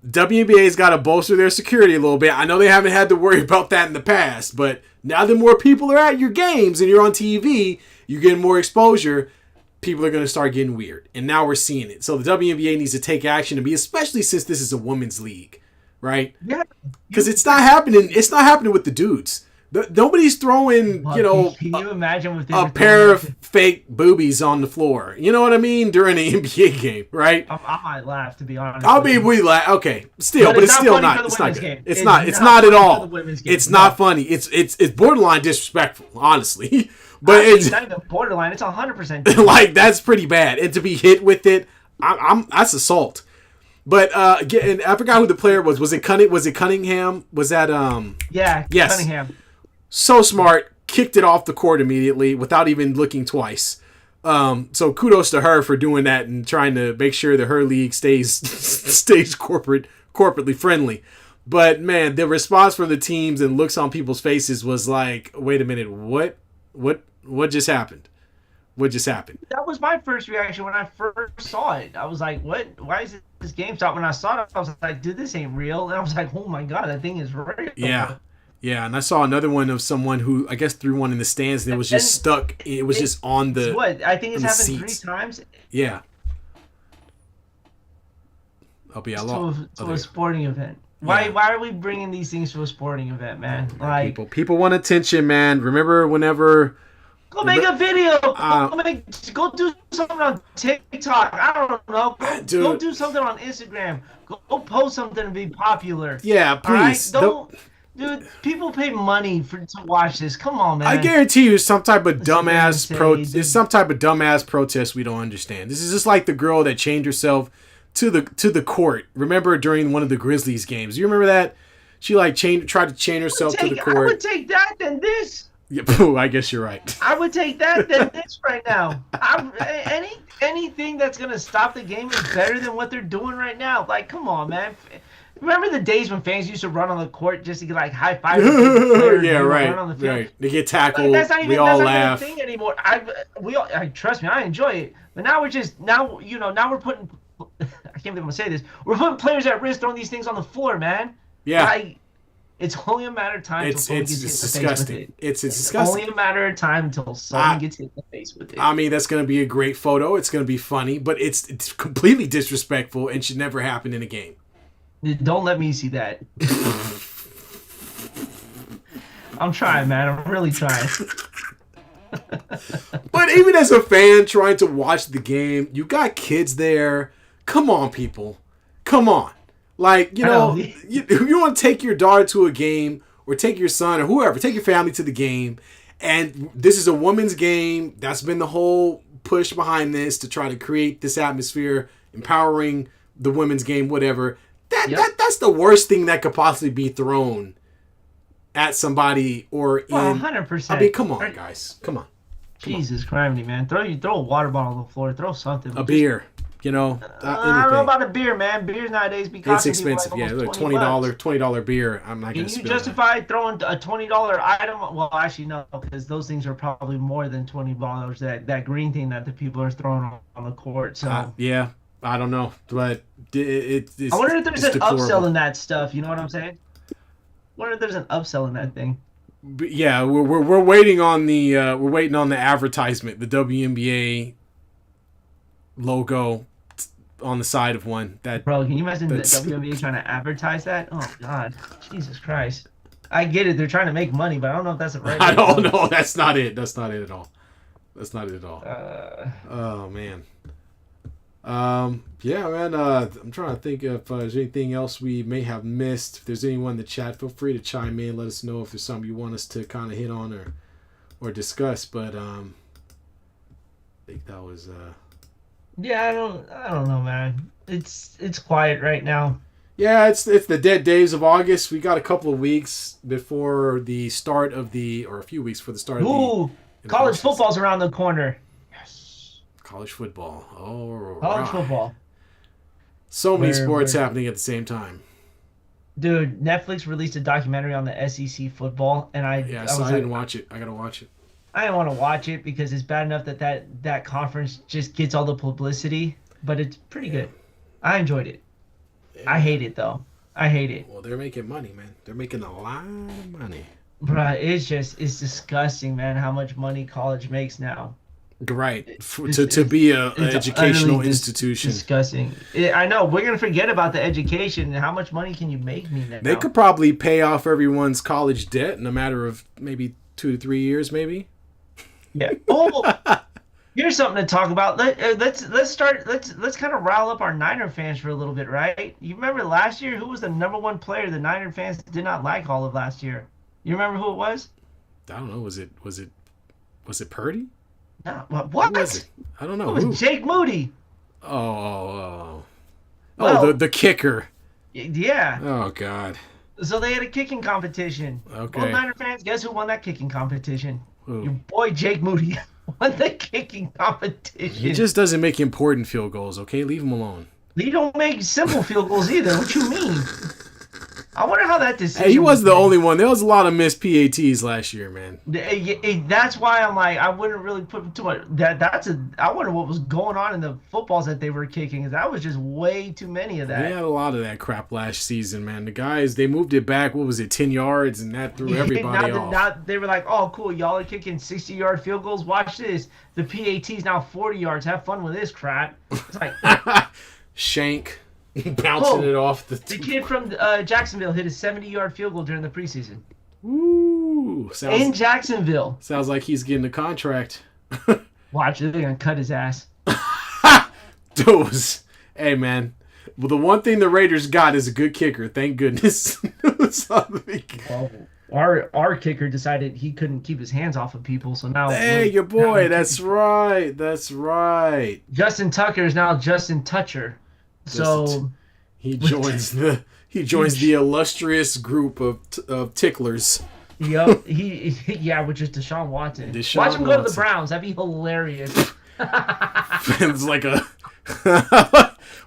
WNBA's got to bolster their security a little bit. I know they haven't had to worry about that in the past, but now that more people are at your games and you're on TV, you're getting more exposure, people are going to start getting weird. And now we're seeing it. So the WNBA needs to take action especially since this is a women's league, right? Yeah. Because it's not happening. It's not happening with the dudes. Nobody's throwing, can you imagine with a pair of fake boobies on the floor? You know what I mean? During an NBA game, right? I might laugh, to be honest. I mean, we laugh. Okay, still, but it's still not. It's not. It's not. It's not at all. It's not funny. It's borderline disrespectful, honestly. But it's not even borderline. It's 100%. Like, that's pretty bad. And to be hit with it, that's assault. But and I forgot who the player was. Was it Cunningham? Was that Yeah. Yes. Cunningham. So smart, kicked it off the court immediately without even looking twice. So kudos to her for doing that and trying to make sure that her league stays corporately friendly. But man, the response from the teams and looks on people's faces was like, wait a minute, what just happened? What just happened? That was my first reaction when I first saw it. I was like, what? Why is this GameStop? When I saw it, I was like, dude, this ain't real. And I was like, oh my God, that thing is real. Yeah. Yeah, and I saw another one of someone who I guess threw one in the stands and it was just stuck. It was just on the. What? I think it's happened seats. 3 times. Yeah. I'll be to a sporting event. Why are we bringing these things to a sporting event, man? Like people want attention, man. Remember whenever. Go make a video. Go do something on TikTok. I don't know. Go do something on Instagram. Go post something to be popular. Yeah, please. Right? Dude, people pay money to watch this. Come on, man. I guarantee you, some type of dumbass protest we don't understand. This is just like the girl that chained herself to the court. Remember during one of the Grizzlies games? You remember that? She tried to chain herself to the court. I would take that than this. Yeah, I guess you're right. I would take that than this right now. Anything that's gonna stop the game is better than what they're doing right now. Like, come on, man. Remember the days when fans used to run on the court just to get high five? Yeah, right. On the field? Right. They get tackled. That's not even a thing anymore. Trust me, I enjoy it. But now we're putting. I can't believe I'm gonna say this. We're putting players at risk throwing these things on the floor, man. Yeah. It's only a matter of time until someone gets hit in the disgusting. face with it. It's disgusting. Only a matter of time until someone gets hit in the face with it. I mean, that's going to be a great photo. It's going to be funny, but it's completely disrespectful and should never happen in a game. Don't let me see that. I'm trying, man. I'm really trying. But even as a fan trying to watch the game, you got kids there. Come on, people. Come on. Like, you want to take your daughter to a game or take your son or whoever, take your family to the game. And this is a women's game. That's been the whole push behind this to try to create this atmosphere, empowering the women's game, whatever. That's the worst thing that could possibly be thrown at somebody or in. 100%. I mean, come on, guys. Come on. Jesus Christ, man. Throw a water bottle on the floor. Throw something. A beer. I don't know about a beer, man. Beers nowadays it's expensive. $20 beer. I'm not going to. Can you justify throwing a $20 item? Well, actually no, because those things are probably more than $20. That green thing that the people are throwing on the court. So yeah, I don't know, but it's I wonder if there's an deplorable. upsell in that stuff. You know what I'm saying? I wonder if there's an upsell in that thing. But yeah, we're waiting on the advertisement, the WNBA logo on the side of one. Bro, can you imagine the WNBA trying to advertise that? Oh God, Jesus Christ! I get it; they're trying to make money, but I don't know if that's the right. I don't know. That's not it. That's not it at all. That's not it at all. Oh man. Yeah, man. I'm trying to think if there's anything else we may have missed. If there's anyone in the chat, feel free to chime in. Let us know if there's something you want us to kind of hit on or discuss. But I think that was. Yeah, I don't know, man. It's quiet right now. Yeah, it's the dead days of August. We got a couple of weeks before the start of or a few weeks for the start of the. Ooh, college football's around the corner. College football. Oh, college football. So many sports happening at the same time. Dude, Netflix released a documentary on the SEC football, and I didn't watch it. I gotta watch it. I didn't want to watch it because it's bad enough that conference just gets all the publicity, but it's pretty good. I enjoyed it. Yeah. I hate it though. I hate it. Well, they're making money, man. They're making a lot of money. Bruh, it's disgusting, man, how much money college makes now. Right, to be an educational institution. Disgusting. I know. We're gonna forget about the education. How much money can you make me now? They could probably pay off everyone's college debt in a matter of maybe 2 to 3 years, maybe. Yeah. Oh, here's something to talk about. Let's kind of rile up our Niner fans for a little bit, right? You remember last year who was the number one player the Niner fans did not like all of last year? You remember who it was? I don't know. Was it Purdy? No, what? Who was it? I don't know. It was Jake Moody. Oh, Well, the kicker. Yeah. Oh God. So they had a kicking competition. Okay. Well, Niner fans, guess who won that kicking competition? Who? Your boy Jake Moody won the kicking competition. He just doesn't make important field goals. Okay, leave him alone. He don't make simple field goals either. What you mean? I wonder how that decision. Hey, he was the only one. There was a lot of missed PATs last year, man. That's why I'm like, I wouldn't really put too much. I wonder what was going on in the footballs that they were kicking. That was just way too many of that. They had a lot of that crap last season, man. The guys, they moved it back. What was it, 10 yards, and that threw everybody off. They were like, oh, cool, y'all are kicking 60-yard field goals. Watch this. The PAT's now 40 yards. Have fun with this crap. It's like Shank. Bouncing it off the kid from Jacksonville hit a 70-yard field goal during the preseason. Ooh, in Jacksonville. Sounds like he's getting a contract. Watch, they're gonna cut his ass. Those, hey man. Well, the one thing the Raiders got is a good kicker. Thank goodness. Well, our kicker decided he couldn't keep his hands off of people, so now. Hey, your boy. That's right. That's right. Justin Tucker is now Justin Toucher. So he joins the illustrious group of ticklers. Yep, which is Deshaun Watson. Watch him go to the Browns. That'd be hilarious. It's like a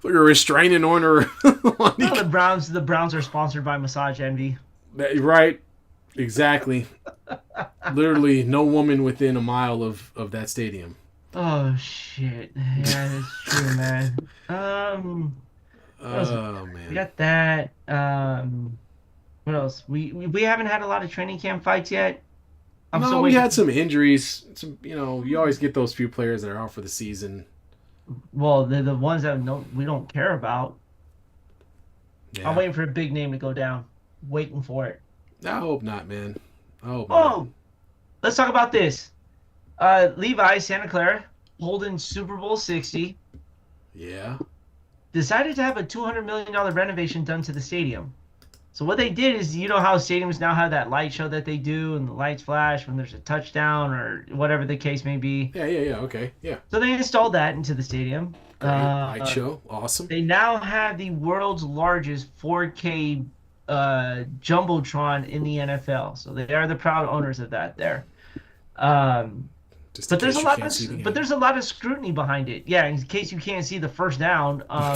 restraining order. The Browns are sponsored by Massage Envy. Right, exactly. Literally, no woman within a mile of that stadium. Oh shit! Yeah, that's true, man. Man, we got that. What else? We haven't had a lot of training camp fights yet. We had some injuries. You always get those few players that are out for the season. Well, they're the ones that we don't care about. Yeah. I'm waiting for a big name to go down. Waiting for it. I hope not, man. Let's talk about this. Levi Santa Clara holding Super Bowl 60. Yeah. Decided to have a $200 million renovation done to the stadium. So what they did is, you know how stadiums now have that light show that they do and the lights flash when there's a touchdown or whatever the case may be. Yeah. Okay. Yeah. So they installed that into the stadium. Light show. Awesome. They now have the world's largest 4K Jumbotron in the NFL. So they are the proud owners of that there. But there's a lot of scrutiny behind it. Yeah, in case you can't see the first down, when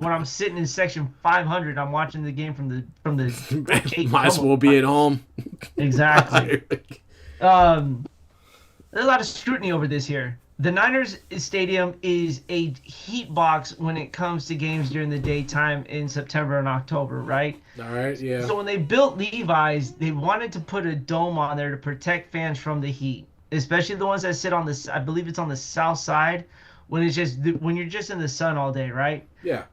I'm sitting in section 500, I'm watching the game from the might as well be at home. Exactly. There's a lot of scrutiny over this here. The Niners stadium is a heat box when it comes to games during the daytime in September and October, right? All right, yeah. So when they built Levi's, they wanted to put a dome on there to protect fans from the heat, especially the ones that sit on I believe it's on the south side, when you're just in the sun all day, right? Yeah.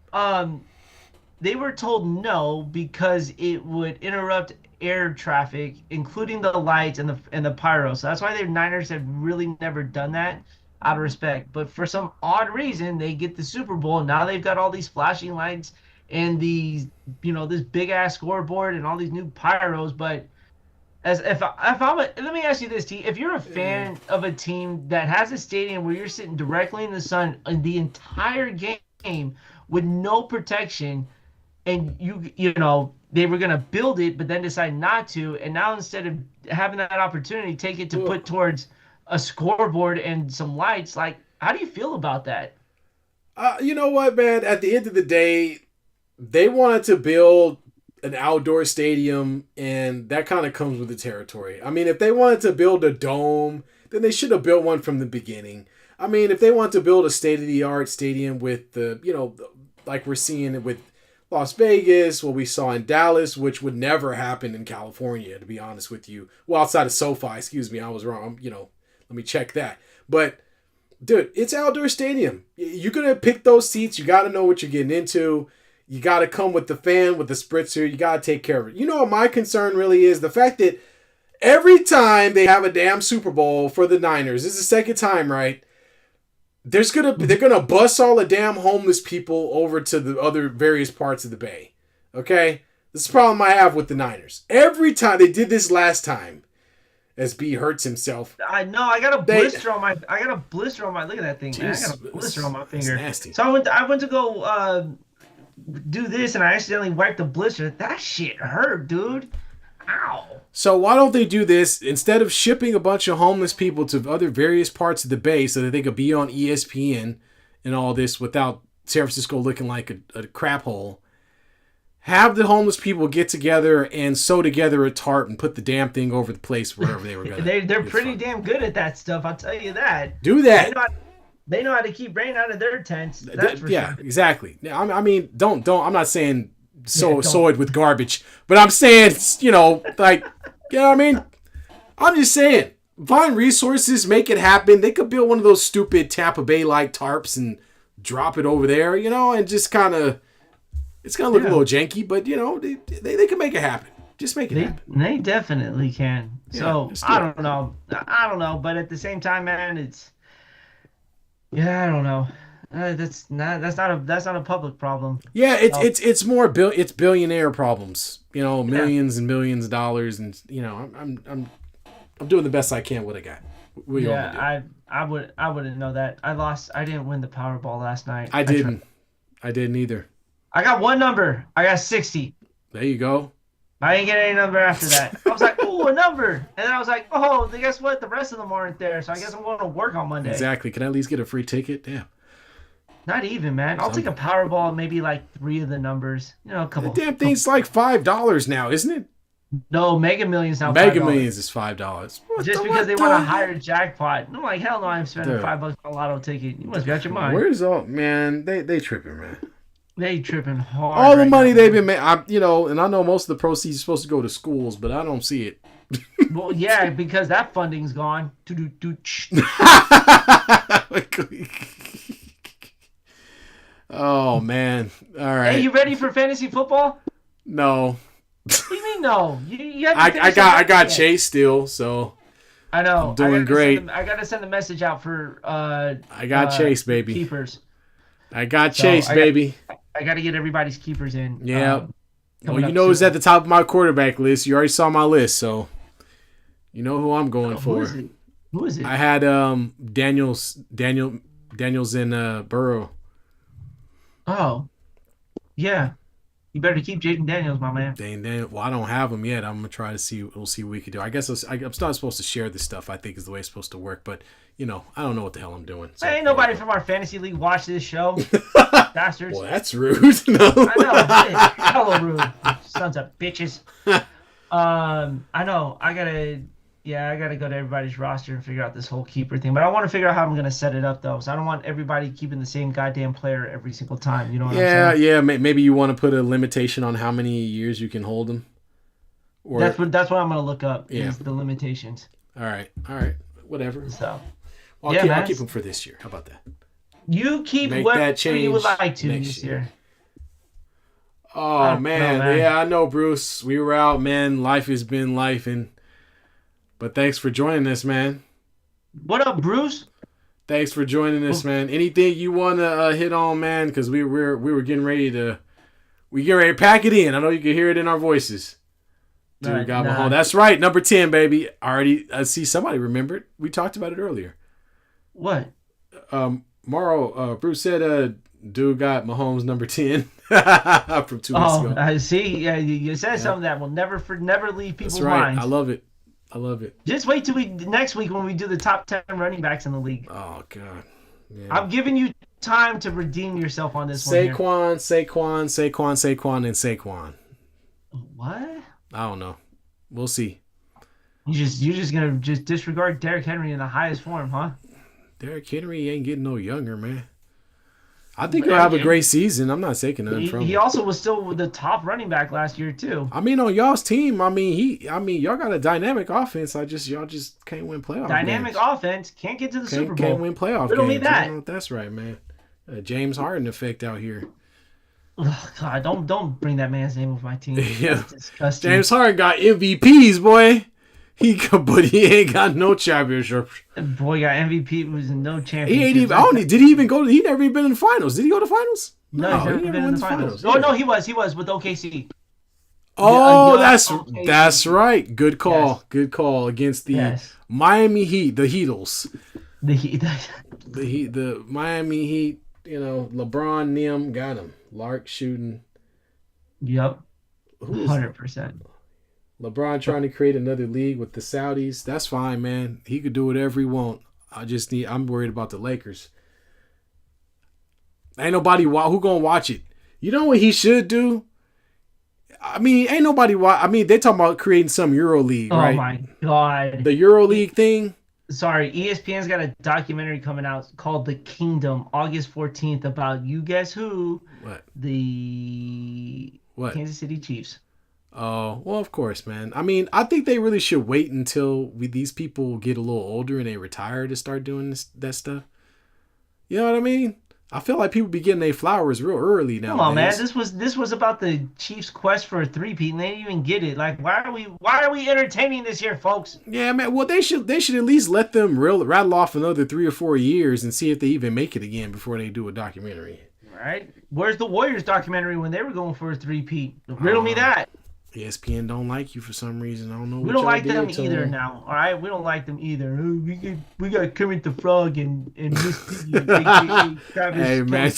They were told no because it would interrupt air traffic, including the lights and the pyro. So that's why the Niners have really never done that out of respect. But for some odd reason, they get the Super Bowl. Now they've got all these flashing lights and these, this big ass scoreboard and all these new pyros. But let me ask you this, T. If you're a fan of a team that has a stadium where you're sitting directly in the sun the entire game with no protection, and they were gonna build it, but then decide not to, and now instead of having that opportunity, take it to put towards a scoreboard and some lights, like, how do you feel about that? You know what, man? At the end of the day, they wanted to build an outdoor stadium, and that kind of comes with the territory. I mean, if they wanted to build a dome, then they should have built one from the beginning. I mean, if they want to build a state-of-the-art stadium with like we're seeing with Las Vegas, what we saw in Dallas, which would never happen in California, to be honest with you. Well, outside of SoFi, excuse me, I was wrong. Let me check that. But, dude, it's outdoor stadium. You're going to pick those seats. You got to know what you're getting into. You got to come with the fan, with the spritzer. You got to take care of it. You know what my concern really is? The fact that every time they have a damn Super Bowl for the Niners, this is the second time, right? They're gonna bus all the damn homeless people over to the other various parts of the Bay. Okay? This is the problem I have with the Niners. Every time they did this last time, as B hurts himself. I know. I got a blister on my. Look at that thing, man. I got a blister on my finger. Nasty. So I went to go do this, and I accidentally wiped the blister. That shit hurt, dude. Ow. So why don't they do this instead of shipping a bunch of homeless people to other various parts of the Bay so that they could be on ESPN and all this without San Francisco looking like a crap hole? Have the homeless people get together and sew together a tarp and put the damn thing over the place wherever they were going. They're pretty damn good at that stuff. I'll tell you that. Do that. They know how to keep rain out of their tents. That's for sure. Exactly. I mean, don't. I'm not saying sow it with garbage, but I'm saying, like, you know what I mean? I'm just saying, find resources, make it happen. They could build one of those stupid Tampa Bay-like tarps and drop it over there, and just kind of, it's going to look a little janky, but, they can make it happen. Just make it happen. They definitely can. So, I don't know. But at the same time, man, I don't know. That's not a public problem. Yeah, it's more it's billionaire problems. Millions and millions of dollars, and I'm doing the best I can. What I got. I wouldn't know that. I didn't win the Powerball last night. I didn't either. I got one number. I got 60. There you go. I didn't get any number after that. I was like, oh, a number. And then I was like, oh, guess what? The rest of them aren't there. So I guess I'm going to work on Monday. Exactly. Can I at least get a free ticket? Yeah. Not even, man. I'll take a Powerball, maybe like 3 of the numbers. A couple. The damn thing's like $5 now, isn't it? No, Mega Millions now. Mega Millions is $5. Just because they want a higher jackpot. I'm like, hell no, I'm spending $5 on a lotto ticket. You must got your mind. Where's all, man? They tripping, man. They tripping hard. All the money they've been making, and I know most of the proceeds are supposed to go to schools, but I don't see it. Well, yeah, because that funding's gone. Oh man! All right. Hey, you ready for fantasy football? No. What do you mean no? I got Chase still, so I know. I'm doing great. I gotta send a message out for I got Chase, baby. Keepers. I got Chase, baby. I gotta get everybody's keepers in. Yeah. Well, who's at the top of my quarterback list. You already saw my list, so you know who I'm going for. Who is it? I had Daniels and Burrow. Oh, yeah. You better keep Jaden Daniels, my man. Well, I don't have him yet. I'm gonna try to see. We'll see what we can do. I guess I'm not supposed to share this stuff. I think is the way it's supposed to work. But I don't know what the hell I'm doing. So, ain't nobody from our fantasy league watch this show. Bastards. Well, that's rude. No. I know. Hella rude. Sons of bitches. I know. I gotta Yeah, I got to go to everybody's roster and figure out this whole keeper thing. But I want to figure out how I'm going to set it up, though. So I don't want everybody keeping the same goddamn player every single time. You know what I'm Yeah, saying? yeah. Maybe you want to put a limitation on how many years you can hold them. Or That's what I'm going to look up yeah. is the limitations. All right. Whatever. So, Well, yeah, I'll man. keep them for this year. How about that? You keep Make whatever that change you would like to next this year. year. I Oh don't know, man, yeah, I know, Bruce. We were out, man. Life has been life, but thanks for joining us, man. What up, Bruce? Thanks for joining us, man. Anything you want to hit on, man? Because we were getting ready to pack it in. I know you can hear it in our voices. Dude, got my home. That's right, number 10, baby. I see somebody remembered. We talked about it earlier. What? Bruce said, dude got Mahomes number 10 from 2 weeks ago. I see. Yeah, you said something that will never leave people's That's right. minds. I love it. Just wait till next week when we do the top 10 running backs in the league. Oh God. Yeah. I'm giving you time to redeem yourself on this Saquon, one. Saquon, and Saquon. What? I don't know. We'll see. You're just gonna disregard Derrick Henry in the highest form, huh? Derrick Henry ain't getting no younger, man. I think he'll have a great season. I'm not taking nothing from him. He also was still the top running back last year too. I mean, on y'all's team, y'all got a dynamic offense. Y'all just can't win playoff Dynamic games. offense can't get to the Super Bowl. Can't win playoff Riddle games. me that. You know, that's right, man. James Harden effect out here. Ugh, God, don't bring that man's name with my team. Yeah. That's disgusting. James Harden got MVPs, boy. But he ain't got no championships. Boy got MVP, was in no championship. He ain't even. Did he even go? He never even been in the finals. Did he go to finals? No, he's never been in the finals. Oh no, he was with OKC. Oh, that's OKC. right. Good call. Yes. Good call against the Miami Heat, the Heatles. The Miami Heat. You know, LeBron, Nim got him. Lark shooting. Yep. 100%. LeBron trying to create another league with the Saudis. That's fine, man. He could do whatever he want. I'm worried about the Lakers. Ain't nobody who gonna watch it. You know what he should do? I mean, ain't nobody watch. I mean, they talking about creating some Euro League, right? Oh my God. The Euro League thing. Sorry, ESPN's got a documentary coming out called The Kingdom, August 14th, about you guess who? What? The Kansas City Chiefs. Oh, well, of course, man. I mean, I think they really should wait until these people get a little older and they retire to start doing that stuff. You know what I mean? I feel like people be getting their flowers real early now. Come on, man. This was about the Chiefs' quest for a three-peat, and they didn't even get it. Like, why are we entertaining this here, folks? Yeah, man. Well, they should at least let them rattle off another 3 or 4 years and see if they even make it again before they do a documentary. Right? Where's the Warriors documentary when they were going for a three-peat? Riddle me that. ESPN don't like you for some reason. I don't know. We don't like them either now. All right, we don't like them either. We got Kermit the Frog and Miss Piggy. Travis hey man,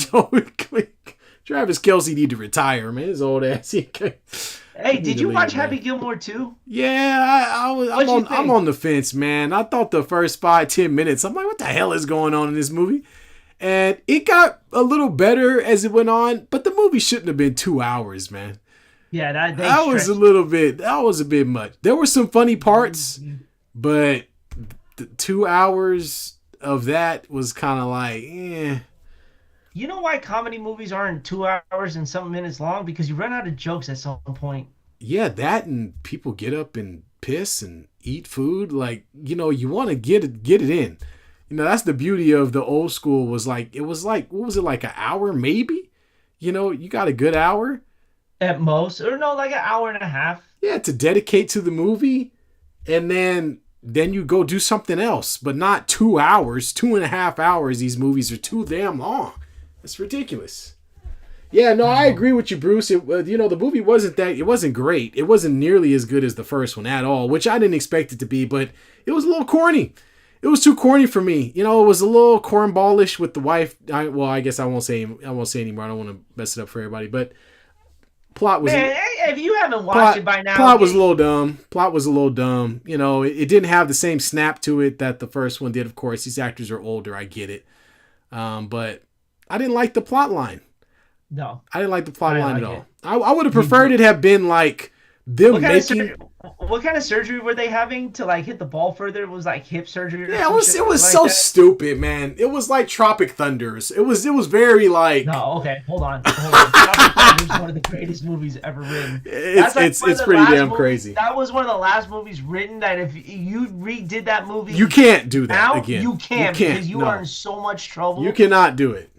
Travis Kelce need to retire, man. His old ass. Hey, did you watch Happy Gilmore too? Yeah, I'm on the fence, man. I thought the first 5-10 minutes, I'm like, what the hell is going on in this movie? And it got a little better as it went on, but the movie shouldn't have been 2 hours, man. Yeah, that was a bit much. There were some funny parts, but the 2 hours of that was kind of like, eh. You know why comedy movies aren't 2 hours and some minutes long? Because you run out of jokes at some point. Yeah, that and people get up and piss and eat food. Like, you know, you want to get it in. You know, that's the beauty of the old school it was like, what was it, like an hour maybe? You know, you got a good hour. At most, or no, like an hour and a half. Yeah, to dedicate to the movie, and then you go do something else, but not 2 hours, 2.5 hours. These movies are too damn long. It's ridiculous. Yeah, no, I agree with you, Bruce. The movie wasn't great. It wasn't nearly as good as the first one at all, which I didn't expect it to be, but it was a little corny. It was too corny for me. You know, it was a little cornballish with the wife. I guess I won't say anymore. I don't want to mess it up for everybody, but plot was. Man, if you haven't watched it by now, plot was a little dumb. You know, it didn't have the same snap to it that the first one did. Of course, these actors are older. I get it, but I didn't like the plot line. No, I didn't like the plot line at all. I would have preferred it have been like them What kind of making. surgery? What kind of surgery were they having to like hit the ball further? It was like hip surgery or Yeah, some shit it was like so that. stupid, man. It was like Tropic Thunders. It was very like No, okay, hold on. Tropic Thunder is one of the greatest movies ever written. That's like one of it's the pretty last damn movies. crazy. That was one of the last movies written that if you redid that You movie can't do that now, again. you You can't can't. because you are in No, so much you trouble. cannot do it.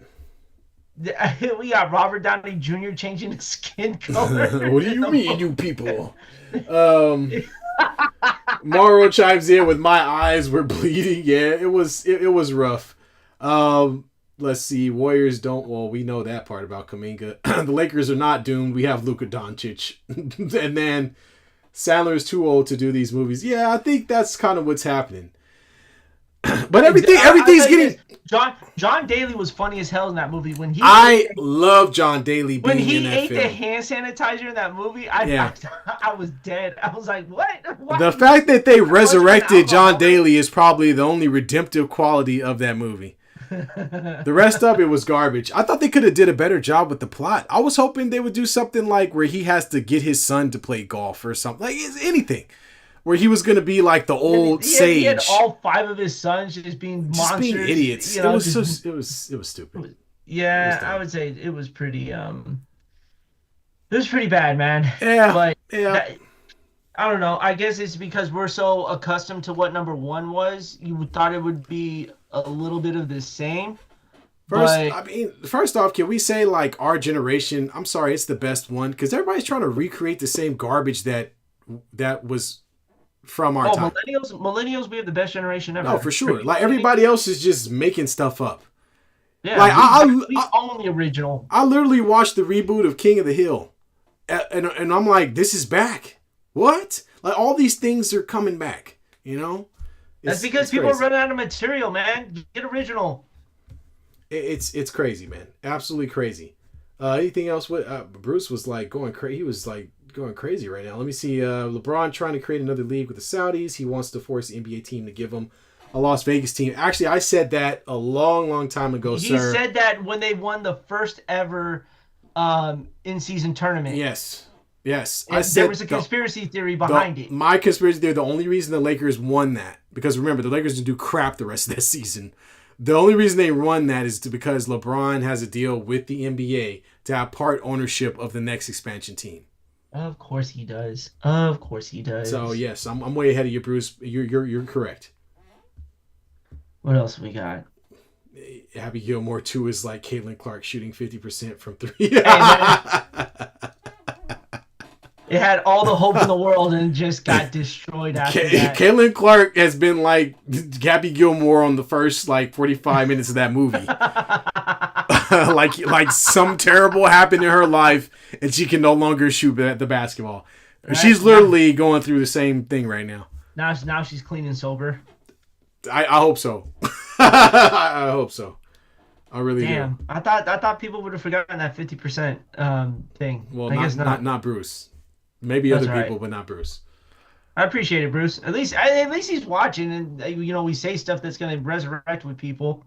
We got Robert Downey Jr. changing his skin color. What do in you the mean, you movie. people? Um, Morrow chimes in with my eyes were bleeding. Yeah, it was rough. Let's see. Warriors don't. Well, we know that part about Kaminga. The Lakers are not doomed. We have Luka Doncic, and then Sandler is too old to do these movies. Yeah, I think that's kind of what's happening. But everything's tell you getting. this, John Daly was funny as hell in that movie I love John Daly when being in he that ate the film. hand sanitizer in that movie. Yeah. I was dead. I was like, what? Why The are fact that they you a bunch of an resurrected John alcoholic? Daly is probably the only redemptive quality of that movie. The rest of it was garbage. I thought they could have did a better job with the plot. I was hoping they would do something like where he has to get his son to play golf or something. Like anything. Where he was going to be like the old sage. He had all five of his sons just being just monsters. being idiots. You know, It was stupid. Yeah, I would say it was pretty bad, man. Yeah. But yeah. I don't know. I guess it's because we're so accustomed to what number one was. You thought it would be a little bit of the same. First off, can we say like our generation? I'm sorry, it's the best one because everybody's trying to recreate the same garbage that was from our time. Millennials, we have the best generation ever. No, for sure. Like everybody else is just making stuff up. Yeah, like we own the original. I literally watched the reboot of King of the Hill, and I'm like, this is back. What? Like all these things are coming back. You know? That's because people are running out of material, man. Get original. It's crazy, man. Absolutely crazy. Anything else? What Bruce was like going crazy. He was like going crazy right now. Let me see. LeBron trying to create another league with the Saudis. He wants to force the NBA team to give him a Las Vegas team. Actually, I said that a long time ago, He sir. He said that when they won the first ever in-season tournament. Yes. I said there was a conspiracy theory behind it. My conspiracy theory, the only reason the Lakers won that, because remember, the Lakers didn't do crap the rest of that season. The only reason they won that is because LeBron has a deal with the NBA to have part ownership of the next expansion team. Of course he does. So yes, I'm way ahead of you, Bruce. You're correct. What else we got? Happy Gilmore 2 is like Caitlin Clark shooting 50% from 3. It had all the hope in the world and just got destroyed after that. Caitlin Clark has been like Gabby Gilmore on the first like 45 minutes of that movie. like some terrible happened in her life and she can no longer shoot the basketball. Right. She's literally going through the same thing right now. Now she's clean and sober. I hope so. I hope so. I really do. I thought people would have forgotten that 50% thing. Well, I guess not Bruce. Maybe That's other people, right. but not Bruce. I appreciate it, Bruce. At least he's watching, and we say stuff that's going to resurrect with people.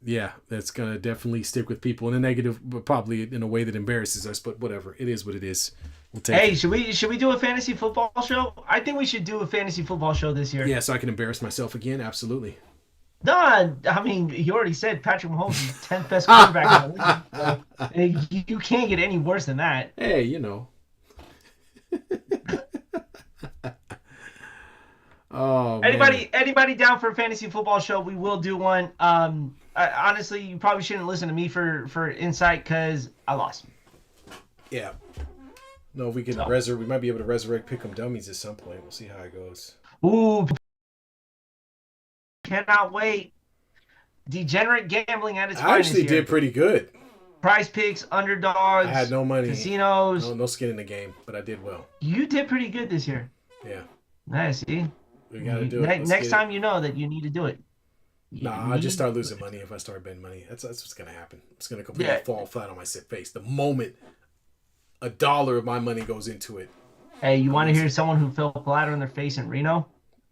Yeah, that's going to definitely stick with people in a negative, but probably in a way that embarrasses us. But whatever, it is what it is. We'll take it. Should we do a fantasy football show? I think we should do a fantasy football show this year. Yeah, so I can embarrass myself again. Absolutely. No, I mean, you already said Patrick Mahomes is 10th best quarterback in the league. So you can't get any worse than that. Hey, you know. Oh, anybody down for a fantasy football show? We will do one. Honestly, you probably shouldn't listen to me for insight because I lost. Yeah. No, we can we might be able to resurrect Pick'em Dummies at some point. We'll see how it goes. Ooh, cannot wait. Degenerate gambling at its finest. I actually did pretty good. Prize Picks, underdogs. I had no money. Casinos. No skin in the game, but I did well. You did pretty good this year. Yeah. Nice. See. We gotta do it. Next time you know that you need to do it. I'll just start losing money if I start betting money. That's what's gonna happen. It's gonna completely fall flat on my face. The moment $1 of my money goes into it. Hey, you want to hear someone who fell flat on their face in Reno?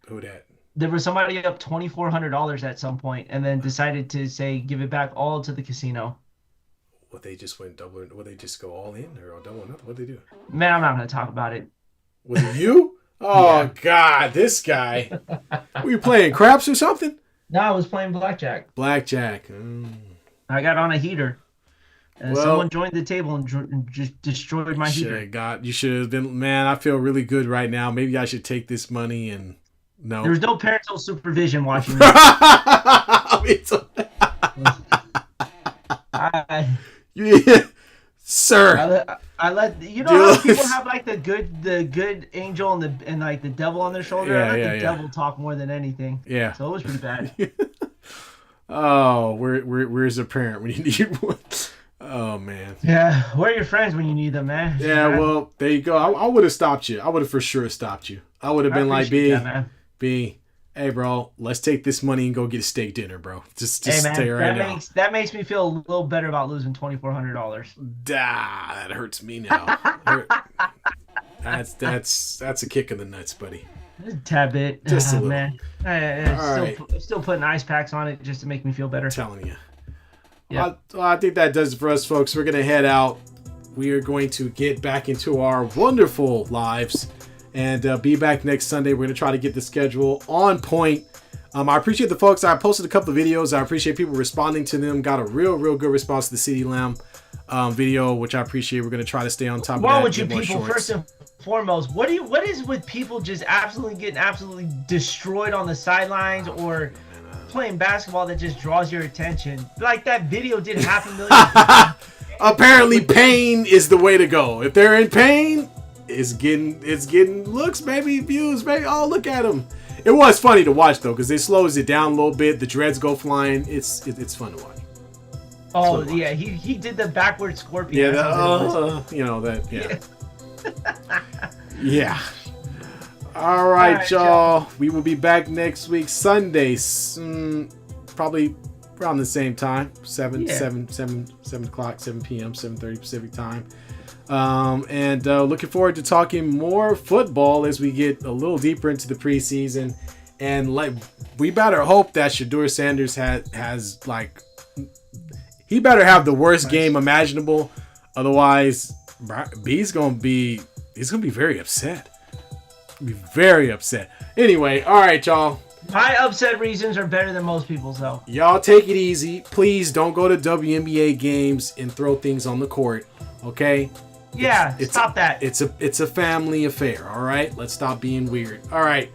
Who that? There was somebody up $2,400 at some point, and then decided to give it back all to the casino. What they just went double? What they just go all in or double or nothing? What they do? Man, I'm not going to talk about it. Was it you? Oh God, this guy. Were you playing craps or something? No, I was playing blackjack. Blackjack. I got on a heater. And someone joined the table and just destroyed my heater. You should have been. Man, I feel really good right now. Maybe I should take this money and no. There's no parental supervision watching me. Yeah, sir. I let you know how people have like the good angel and like the devil on their shoulder. I let the devil talk more than anything. Yeah. So it was pretty bad. Oh, where's a parent when you need one? Oh man. Yeah, where are your friends when you need them, man? Yeah, well, there you go. I would have stopped you. I would have for sure stopped you. I would have been like, B, hey, bro, let's take this money and go get a steak dinner, bro. Just stay right now. That makes me feel a little better about losing $2,400. That hurts me now. That's a kick in the nuts, buddy. A tad bit. Just a little. Man. Still putting ice packs on it just to make me feel better. I'm telling you. Yeah. I think that does it for us, folks. We're going to head out. We are going to get back into our wonderful lives and be back next Sunday. We're going to try to get the schedule on point. I appreciate the folks. I posted a couple of videos. I appreciate people responding to them. Got a real good response to the City Lamb video, which I appreciate. We're going to try to stay on top of that. Why would you people, first and foremost, what is with people just getting destroyed on the sidelines or playing basketball that just draws your attention? Like that video did 500,000. Apparently pain is the way to go. If they're in pain, it's getting looks, maybe views, maybe. Oh, look at them. It was funny to watch though, because it slows it down a little bit. The dreads go flying. It's fun to watch. Oh yeah, he did the backward scorpion. Yeah, Yeah. Yeah. All right, y'all. We will be back next week, Sunday, probably around the same time, 7 o'clock, 7 p.m., 7:30 Pacific time. And looking forward to talking more football as we get a little deeper into the preseason. And we better hope that Sheduer Sanders has he better have the worst game imaginable. Otherwise, he's gonna be very upset. Be very upset. Anyway, all right, y'all. My upset reasons are better than most people's, though. Y'all take it easy. Please don't go to WNBA games and throw things on the court. Okay? Yeah, stop that. It's a family affair. All right? Let's stop being weird. All right.